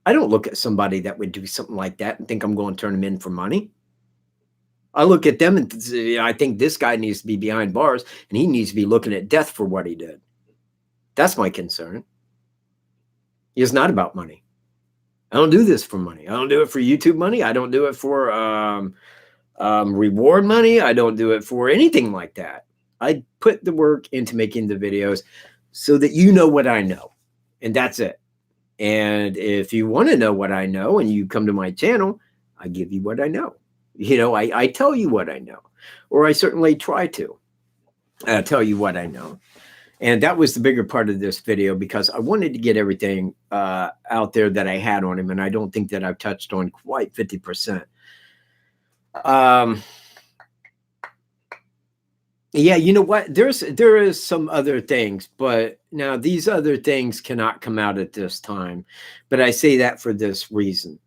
I don't look at somebody that would do something like that and think I'm going to turn them in for money. I look at them and say, I think this guy needs to be behind bars and he needs to be looking at death for what he did. That's my concern. It's not about money. I don't do this for money. I don't do it for YouTube money. I don't do it for reward money. I don't do it for anything like that. I put the work into making the videos so that you know what I know. And that's it. And if you want to know what I know and you come to my channel, I give you what I know. You know, I tell you what I know, or I certainly try to tell you what I know. And that was the bigger part of this video because I wanted to get everything out there that I had on him. And I don't think that I've touched on quite 50%. Yeah, you know what? There is some other things, but now these other things cannot come out at this time. But I say that for this reason.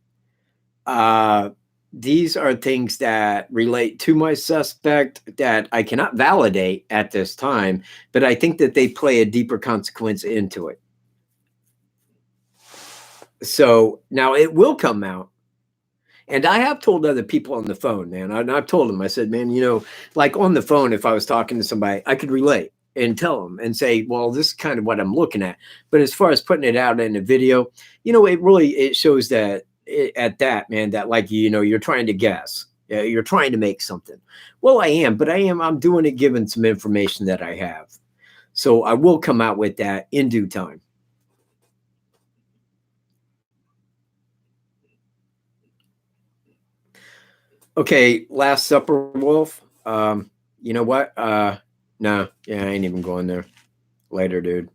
These are things that relate to my suspect that I cannot validate at this time, but I think that they play a deeper consequence into it. So now it will come out. And I have told other people on the phone, man, I've told them, I said, man, you know, like on the phone, if I was talking to somebody, I could relate and tell them and say, well, this is kind of what I'm looking at. But as far as putting it out in a video, you know, it shows that at that, man, that like, you know, you're trying to guess. You're trying to make something. Well, I am, but I'm doing it given some information that I have. So I will come out with that in due time. Okay, Last Supper, Wolf. You know what? No, yeah, I ain't even going there. Later, dude.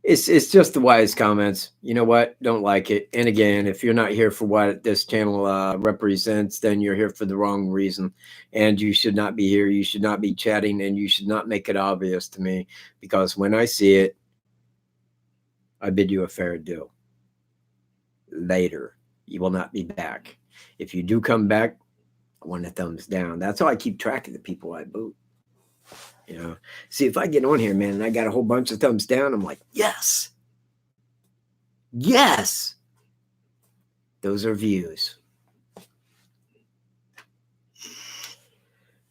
It's just the wise comments. You know what? Don't like it. And again, if you're not here for what this channel represents, then you're here for the wrong reason. And you should not be here. You should not be chatting, and you should not make it obvious to me, because when I see it, I bid you a fair adieu. Later. You will not be back. If you do come back, I want a thumbs down. That's how I keep track of the people I boot. You know, see, if I get on here, man, and I got a whole bunch of thumbs down, I'm like, yes. Yes. Those are views.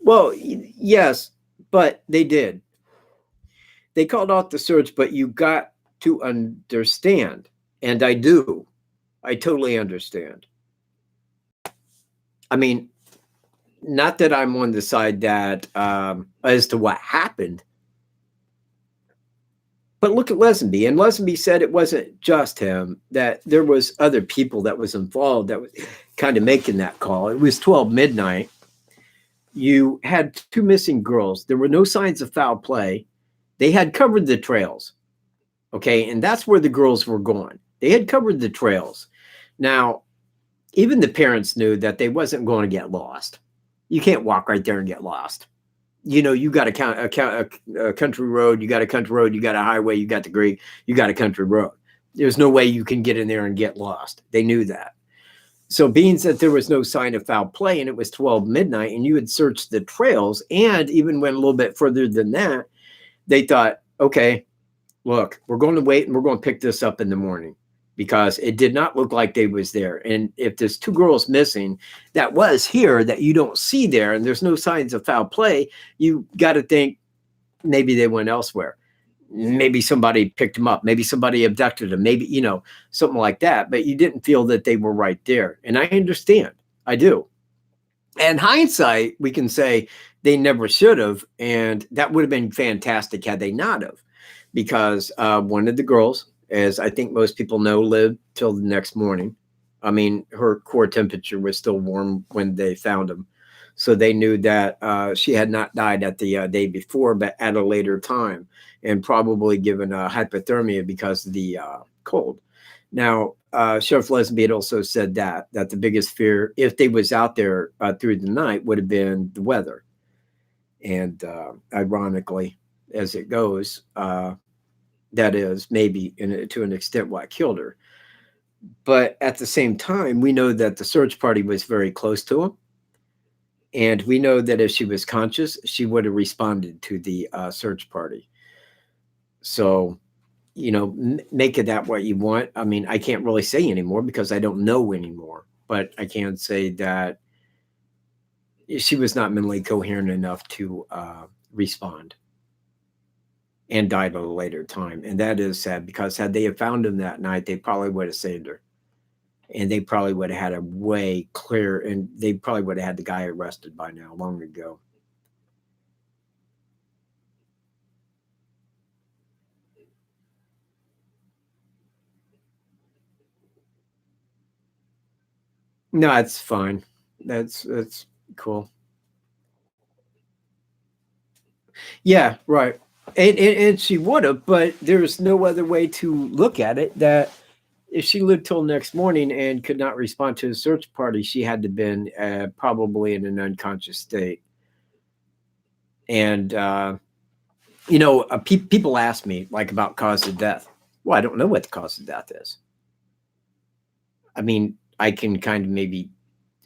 Well, yes, but they did. They called off the search, but you got to understand, and I do. I totally understand. I mean, not that I'm on the side that as to what happened, but look at Lesenby. And Lesenby said it wasn't just him, that there was other people that was involved that was kind of making that call. It was 12 midnight. You had 2 missing girls. There were no signs of foul play. They had covered the trails. Okay, and that's where the girls were going. They had covered the trails. Now, even the parents knew that they wasn't going to get lost. You can't walk right there and get lost. You know, you got a country road, you got a country road, you got a highway, you got the creek, you got a country road. There's no way you can get in there and get lost. They knew that. So being that there was no sign of foul play and it was 12 midnight and you had searched the trails and even went a little bit further than that, They thought, okay, look, we're going to wait and we're going to pick this up in the morning because it did not look like they was there. And if there's 2 girls missing that was here that you don't see there and there's no signs of foul play, you got to think maybe they went elsewhere. Maybe somebody picked them up. Maybe somebody abducted them. Maybe, something like that. But you didn't feel that they were right there. And I understand. I do. And hindsight, we can say they never should have. And that would have been fantastic had they not have. Because one of the girls, as I think most people know, lived till the next morning. I mean, her core temperature was still warm when they found him. So they knew that she had not died at the day before, but at a later time, and probably given hypothermia because of the cold. Now, Sheriff Lesby had also said that the biggest fear, if they was out there through the night, would have been the weather. And ironically, as it goes, that is maybe to an extent what killed her. But at the same time, we know that the search party was very close to him. And we know that if she was conscious, she would have responded to the search party. So, make it that what you want. I mean, I can't really say anymore because I don't know anymore. But I can say that she was not mentally coherent enough to respond and died at a later time. And that is sad because had they have found him that night, they probably would have saved her. And they probably would have had a way clear, and they probably would have had the guy arrested by now, long ago. No, it's fine. That's cool. Yeah, right. And she would have, but there's no other way to look at it that if she lived till next morning and could not respond to the search party, she had to been probably in an unconscious state. And people ask me like about cause of death. Well, I don't know what the cause of death is. I mean, I can kind of maybe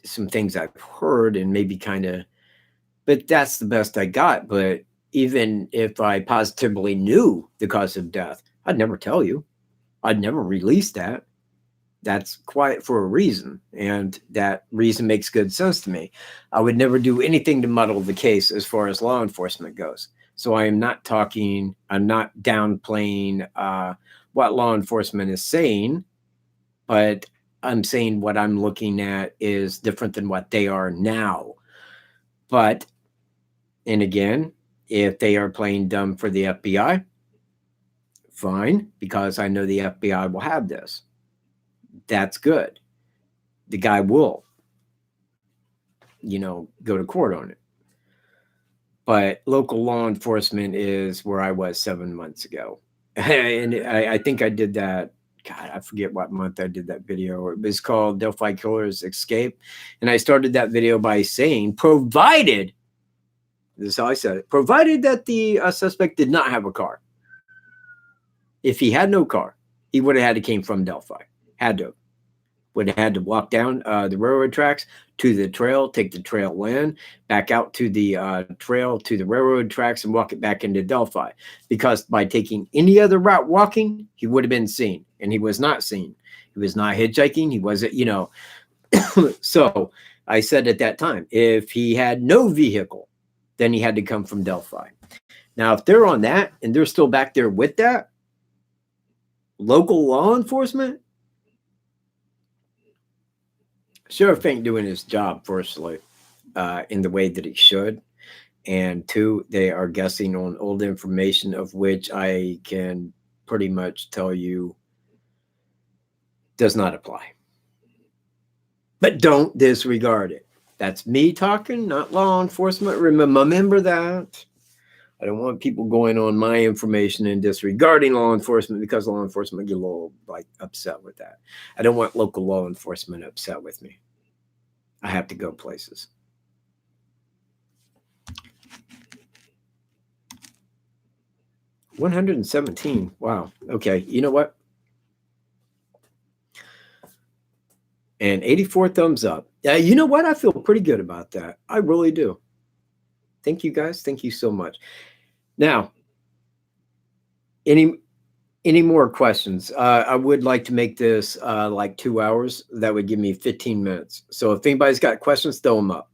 some things I've heard and maybe kind of, but that's the best I got. But even if I positively knew the cause of death, I'd never tell you. I'd never release that. That's quiet for a reason. And that reason makes good sense to me. I would never do anything to muddle the case as far as law enforcement goes. So I'm not downplaying what law enforcement is saying, but I'm saying what I'm looking at is different than what they are now. But, and again, if they are playing dumb for the FBI, fine, because I know the FBI will have this. That's good. The guy will, go to court on it. But local law enforcement is where I was 7 months ago. And I think I did that. God, I forget what month I did that video. It was called Delphi Killers Escape. And I started that video by saying, provided, this is how I said it, provided that the suspect did not have a car. If he had no car, he would have had to came from Delphi. Had to. Would have had to walk down the railroad tracks to the trail, take the trail in, back out to the trail to the railroad tracks and walk it back into Delphi. Because by taking any other route walking, he would have been seen. And he was not seen. He was not hitchhiking. He wasn't, So I said at that time, if he had no vehicle, then he had to come from Delphi. Now, if they're on that and they're still back there with that, local law enforcement, sheriff ain't doing his job, firstly, in the way that he should. And 2, they are guessing on old information of which I can pretty much tell you does not apply. But don't disregard it. That's me talking, not law enforcement. Remember that. I don't want people going on my information and disregarding law enforcement because law enforcement get a little upset with that. I don't want local law enforcement upset with me. I have to go places. $117. Wow. Okay. You know what? And 84 thumbs up. You know what? I feel pretty good about that. I really do. Thank you guys. Thank you so much. Now, Any more questions? I would like to make this like 2 hours. That would give me 15 minutes. So if anybody's got questions, throw them up.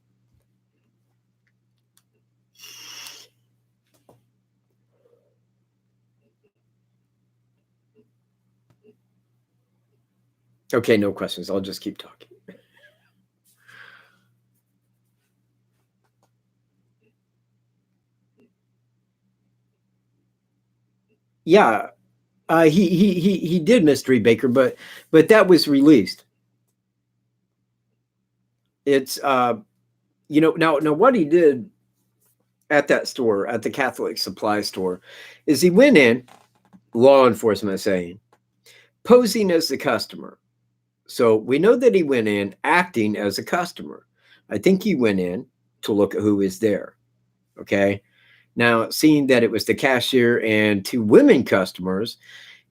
Okay, no questions. I'll just keep talking. Yeah, he did Mystery Baker, but that was released. It's now what he did at that store, at the Catholic supply store, is he went in, law enforcement saying, posing as the customer. So we know that he went in acting as a customer. I think he went in to look at who is there. Okay. Now, seeing that it was the cashier and 2 women customers,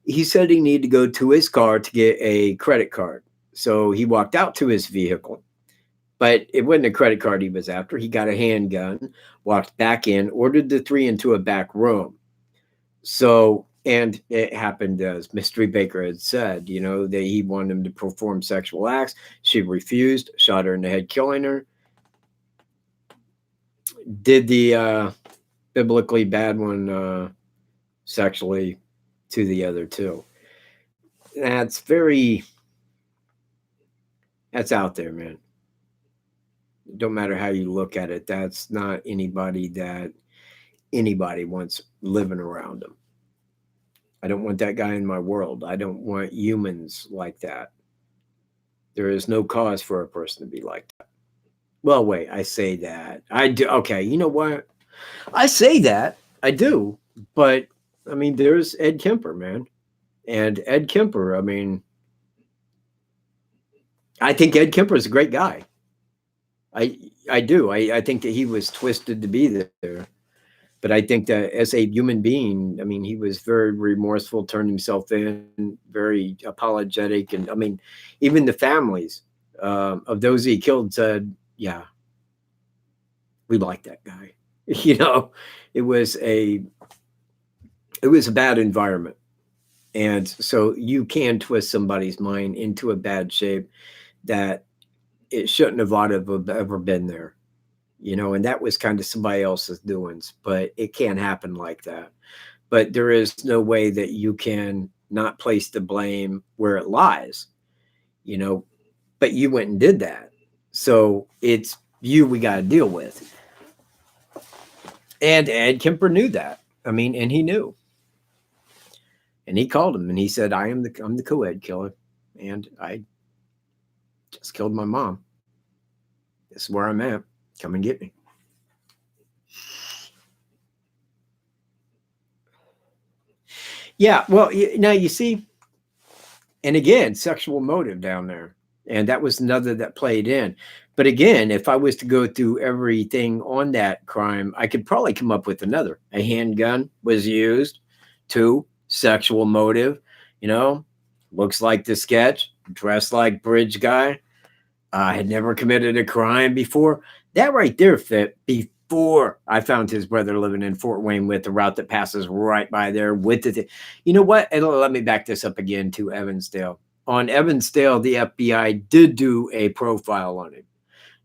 he said he needed to go to his car to get a credit card. So he walked out to his vehicle, but it wasn't a credit card he was after. He got a handgun, walked back in, ordered the 3 into a back room. So, and it happened as Mystery Baker had said, that he wanted him to perform sexual acts. She refused, shot her in the head, killing her. Did the biblically bad one sexually to the other 2. That's out there, man. Don't matter how you look at it. That's not anybody that anybody wants living around them. I don't want that guy in my world. I don't want humans like that. There is no cause for a person to be like that. Well, wait, I say that. I do. Okay, you know what? I say that. I do. But, I mean, there's Ed Kemper, man. And Ed Kemper, I mean, I think Ed Kemper is a great guy. I do. I think that he was twisted to be there. But I think that as a human being, I mean, he was very remorseful, turned himself in, very apologetic. And I mean, even the families of those he killed said, yeah, we like that guy. It was a bad environment. And so you can twist somebody's mind into a bad shape that it shouldn't have ever been there. And that was kind of somebody else's doings, but it can't happen like that. But there is no way that you can not place the blame where it lies, but you went and did that. So it's you we got to deal with. And Ed Kemper knew that. I mean, and he knew. And he called him and he said, I'm the co-ed killer. And I just killed my mom. This is where I'm at. Come and get me. Yeah, well, now you see, and again, sexual motive down there. And that was another that played in. But again, if I was to go through everything on that crime, I could probably come up with another. A handgun was used. 2, sexual motive. Looks like the sketch, dressed like bridge guy. Had never committed a crime before. That right there fit before I found his brother living in Fort Wayne with the route that passes right by there with the you know what? And let me back this up again to Evansdale. On Evansdale, the FBI did do a profile on him.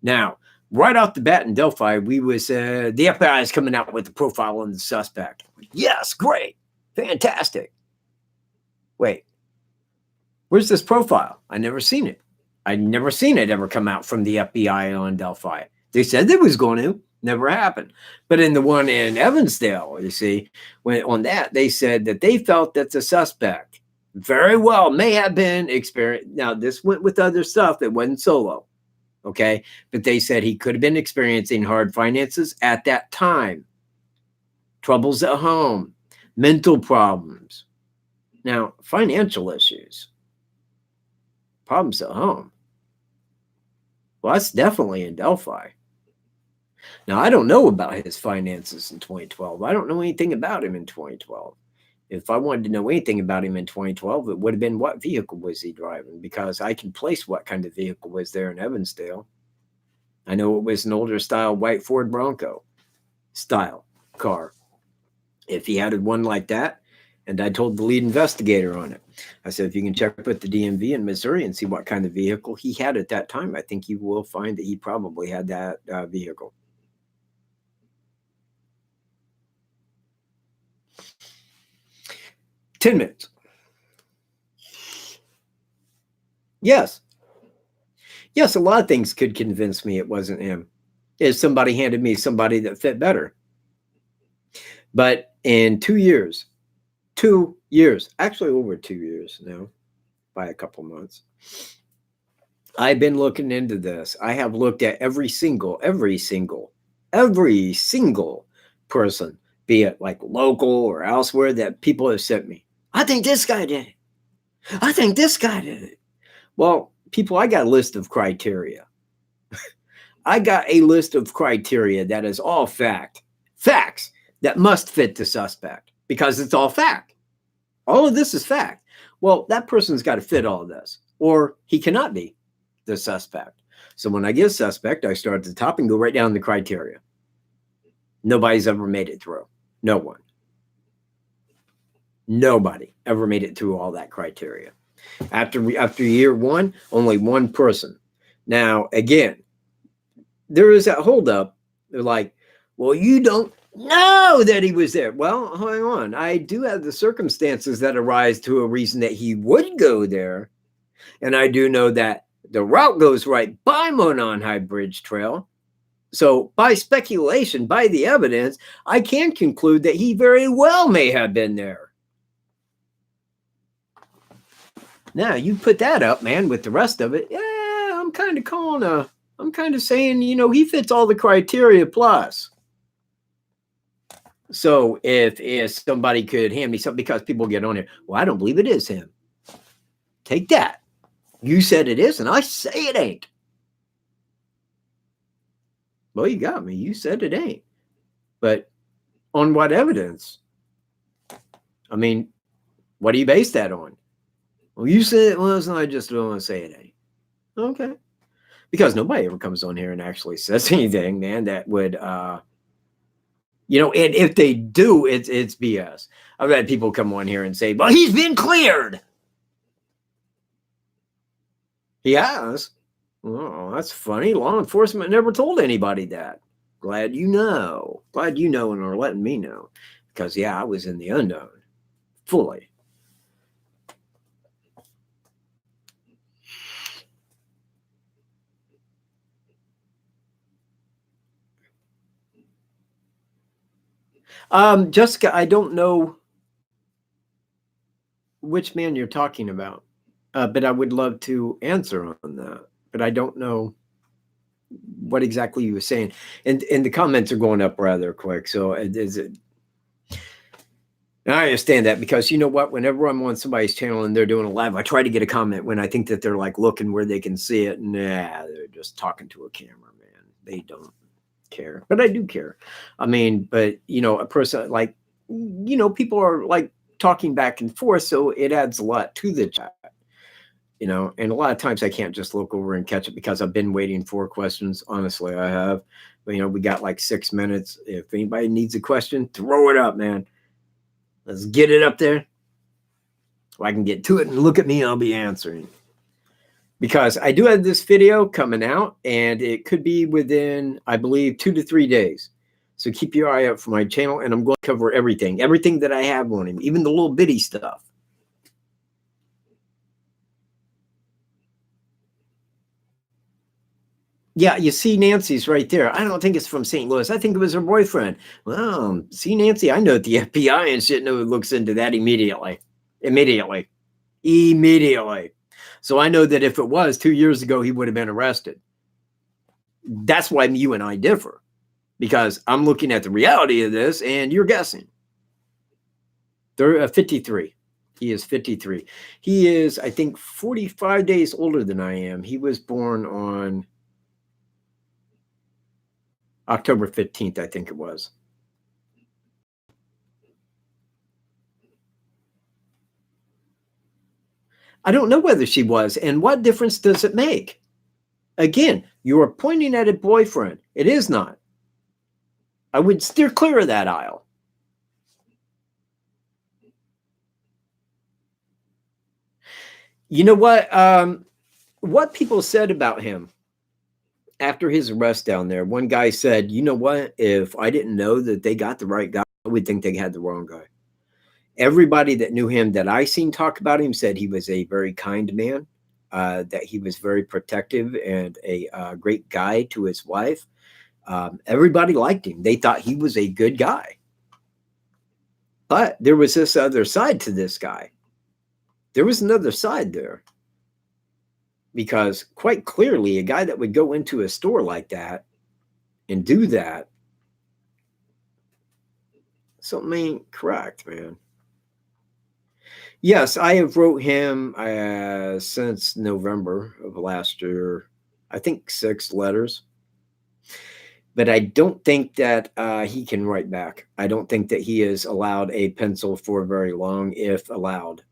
Now, right off the bat in Delphi, the FBI is coming out with the profile on the suspect. Yes, great. Fantastic. Wait, where's this profile? I never seen it. I'd never seen it ever come out from the FBI on Delphi. They said they was going to. Never happened. But in the one in Evansdale, you see, when on that, they said that they felt that the suspect very well may have been experienced. Now, this went with other stuff. It wasn't solo. Okay. But they said he could have been experiencing hard finances at that time. Troubles at home. Mental problems. Now, financial issues. Problems at home. Well, that's definitely in Delphi. Now, I don't know about his finances in 2012. I don't know anything about him in 2012. If I wanted to know anything about him in 2012, it would have been what vehicle was he driving, because I can place what kind of vehicle was there in Evansdale. I know it was an older style white Ford Bronco style car. If he had one like that, And I told the lead investigator on it. I said, if you can check with the DMV in Missouri and see what kind of vehicle he had at that time, I think you will find that he probably had that vehicle. Ten minutes. Yes. Yes, a lot of things could convince me it wasn't him. If somebody handed me somebody that fit better. But in 2 years, actually over 2 years now, by a couple months, I've been looking into this. I have looked at every single person, be it like local or elsewhere, that people have sent me. I think this guy did it. I think this guy did it. Well, people, I got a list of criteria. I got a list of criteria that is all facts that must fit the suspect, because it's all fact. All of this is fact. Well, that person's got to fit all of this, or he cannot be the suspect. So when I get a suspect, I start at the top and go right down the criteria. Nobody's ever made it through. No one. Nobody ever made it through all that criteria. After year one, only one person. Now, again, there is that holdup. They're like, well, you don't know that he was there. Well, hang on. I do have the circumstances that arise to a reason that he would go there. And I do know that the route goes right by Monon High Bridge Trail. So by speculation, by the evidence, I can conclude that he very well may have been there. Now, you put that up, man, with the rest of it. Yeah, I'm kind of saying, he fits all the criteria plus. So if somebody could hand me something, because people get on here, well, I don't believe it is him. Take that. You said it is, and I say it ain't. Well, you got me. You said it ain't. But on what evidence? I mean, what do you base that on? Well, you said it was, and I just don't want to say it ain't. Okay. Because nobody ever comes on here and actually says anything, man, that would, and if they do, it's BS. I've had people come on here and say, well, he's been cleared. He has. Oh, that's funny. Law enforcement never told anybody that. Glad you know. Glad you know and are letting me know. Because, yeah, I was in the unknown. Fully. Jessica, I don't know which man you're talking about, but I would love to answer on that. But I don't know what exactly you were saying. And the comments are going up rather quick. So I understand that, because you know what? Whenever I'm on somebody's channel and they're doing a live, I try to get a comment when I think that they're like looking where they can see it. Nah, they're just talking to a camera, man. They don't care, but I do care. I mean, but a person like, people are like talking back and forth, so it adds a lot to the chat, and a lot of times I can't just look over and catch it because I've been waiting for questions. Honestly, I have. But, we got like 6 minutes. If anybody needs a question, throw it up, man. Let's get it up there so I can get to it and look at me. I'll be answering. Because I do have this video coming out, and it could be within, I believe, 2 to 3 days. So keep your eye out for my channel, and I'm going to cover everything that I have on him, even the little bitty stuff. Yeah, you see Nancy's right there. I don't think it's from St. Louis. I think it was her boyfriend. Well, see Nancy, I know that the FBI and shit looks into that immediately. So I know that if it was 2 years ago, he would have been arrested. That's why you and I differ, because I'm looking at the reality of this and you're guessing. They're 53. He is 53. He is, I think, 45 days older than I am. He was born on October 15th, I think it was. I don't know whether she was, and what difference does it make? Again, you are pointing at a boyfriend. It is not. I would steer clear of that aisle. You know what people said about him after his arrest down there? One guy said, you know what? If I didn't know that they got the right guy, I would think they had the wrong guy. Everybody that knew him that I seen talk about him said he was a very kind man, that he was very protective and a great guy to his wife. Everybody liked him. They thought he was a good guy. But there was this other side to this guy. There was another side there. Because quite clearly, a guy that would go into a store like that and do that, something ain't correct, man. Yes, I have wrote him since November of last year, I think 6 letters. But I don't think that he can write back. I don't think that he is allowed a pencil for very long, if allowed,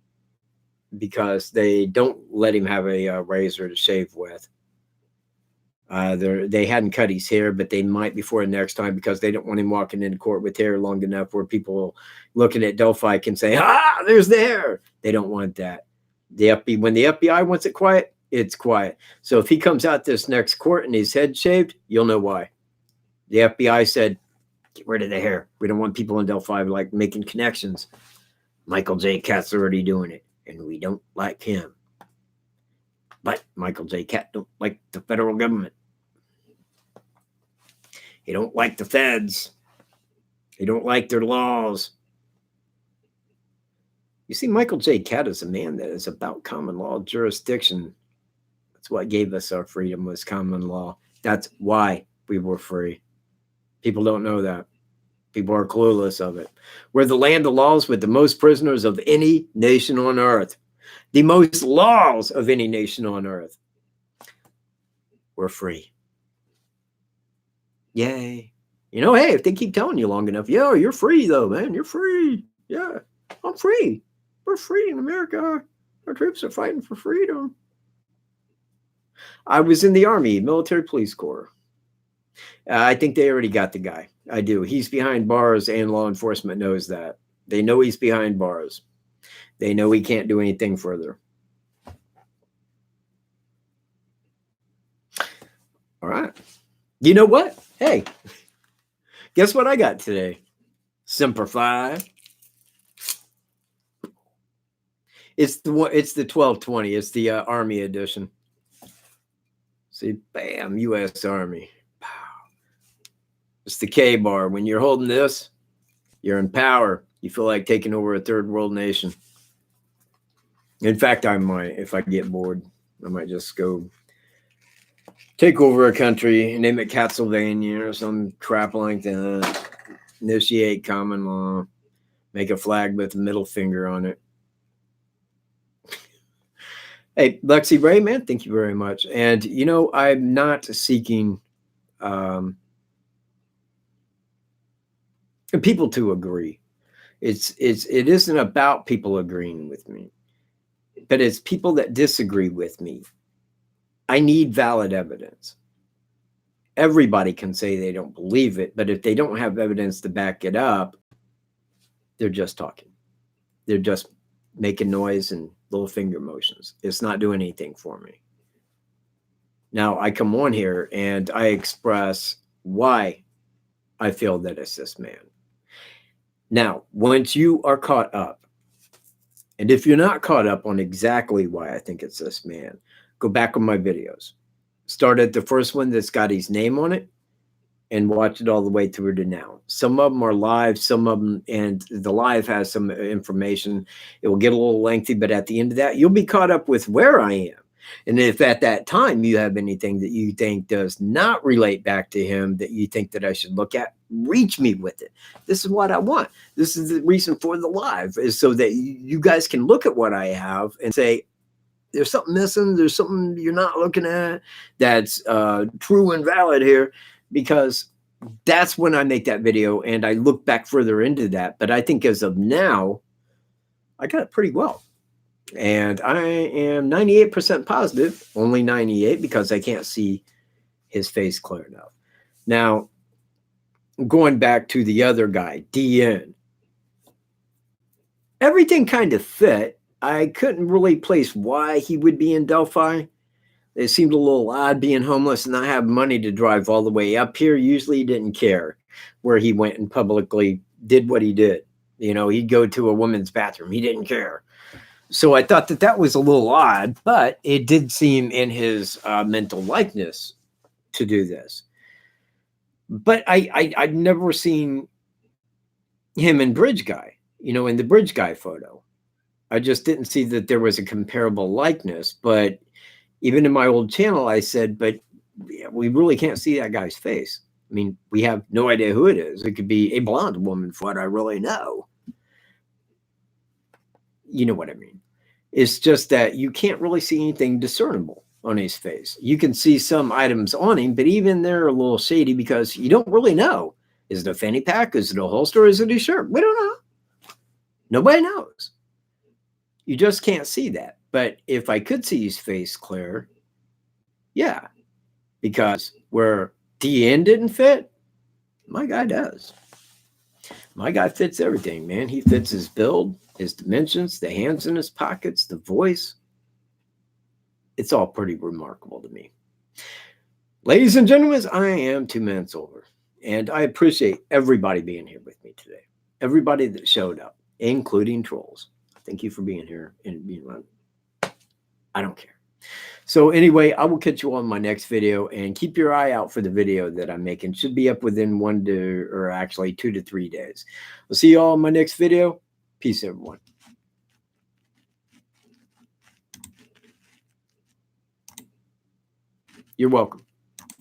because they don't let him have a razor to shave with. They hadn't cut his hair, but they might before next time, because they don't want him walking into court with hair long enough where people looking at Delphi can say, there's the hair. They don't want that. When the FBI wants it quiet, it's quiet. So if he comes out this next court and his head shaved, you'll know why. The FBI said, get rid of the hair. We don't want people in Delphi like making connections. Michael J. Catt's already doing it, and we don't like him. But Michael J. Catt don't like the federal government. He don't like the feds. He don't like their laws. You see, Michael J. Catt is a man that is about common law jurisdiction. That's what gave us our freedom, was common law. That's why we were free. People don't know that. People are clueless of it. We're the land of laws with the most prisoners of any nation on earth. The most laws of any nation on earth. We're free. Yay. You know, hey, if they keep telling you long enough, yo, you're free though, man. You're free. Yeah, I'm free. We're free in America. Our troops are fighting for freedom. I was in the Army, military police corps. I think they already got the guy. I do. He's behind bars, and law enforcement knows that. They know he's behind bars. They know he can't do anything further. All right. You know what? Hey, guess what I got today? Simplify. It's the 1220. It's the Army edition. See, bam, U.S. Army. It's the K bar. When you're holding this, you're in power. You feel like taking over a third world nation. In fact, I might, if I get bored, I might just go take over a country, name it Castlevania or some crap like that. Initiate common law. Make a flag with a middle finger on it. Hey, Lexi Ray, man, thank you very much. And, you know, I'm not seeking people to agree. It isn't about people agreeing with me, but it's people that disagree with me. I need valid evidence. Everybody can say they don't believe it, but if they don't have evidence to back it up, they're just talking. They're just making noise and little finger motions. It's not doing anything for me. Now, I come on here and I express why I feel that it's this man. Now, once you are caught up, and if you're not caught up on exactly why I think it's this man, go back on my videos. Start at the first one that's got his name on it and watch it all the way through to now. Some of them are live, some of them, and the live has some information. It will get a little lengthy, but at the end of that, you'll be caught up with where I am. And if at that time you have anything that you think does not relate back to him that you think that I should look at, reach me with it. This is what I want. This is the reason for the live, is so that you guys can look at what I have and say, there's something missing. There's something you're not looking at that's true and valid here, because that's when I make that video and I look back further into that. But I think as of now, I got it pretty well. And I am 98% positive, only 98 because I can't see his face clear enough. Now, going back to the other guy, DN, everything kind of fit I couldn't really place why he would be in Delphi. It seemed a little odd being homeless and not have money to drive all the way up here. Usually he didn't care where he went and publicly did what he did. You know, he'd go to a woman's bathroom. He didn't care. So I thought that that was a little odd, but it did seem in his mental likeness to do this. But I'd never seen him in Bridge Guy, you know, in the Bridge Guy photo. I just didn't see that there was a comparable likeness. But even in my old channel, I said, but we really can't see that guy's face. I mean, we have no idea who it is. It could be a blonde woman for what I really know. You know what I mean? It's just that you can't really see anything discernible on his face. You can see some items on him, but even they're a little shady because you don't really know. Is it a fanny pack? Is it a holster? Is it a shirt? We don't know. Nobody knows. You just can't see that. But if I could see his face clear, yeah. Because where DN didn't fit, my guy does. My guy fits everything, man. He fits his build, his dimensions, the hands in his pockets, the voice. It's all pretty remarkable to me. Ladies and gentlemen, I am 2 minutes over. And I appreciate everybody being here with me today. Everybody that showed up, including trolls. Thank you for being here. And I don't care. So anyway, I will catch you on my next video, and keep your eye out for the video that I'm making. Should be up within 2 to 3 days. I'll see you all in my next video. Peace, everyone. You're welcome.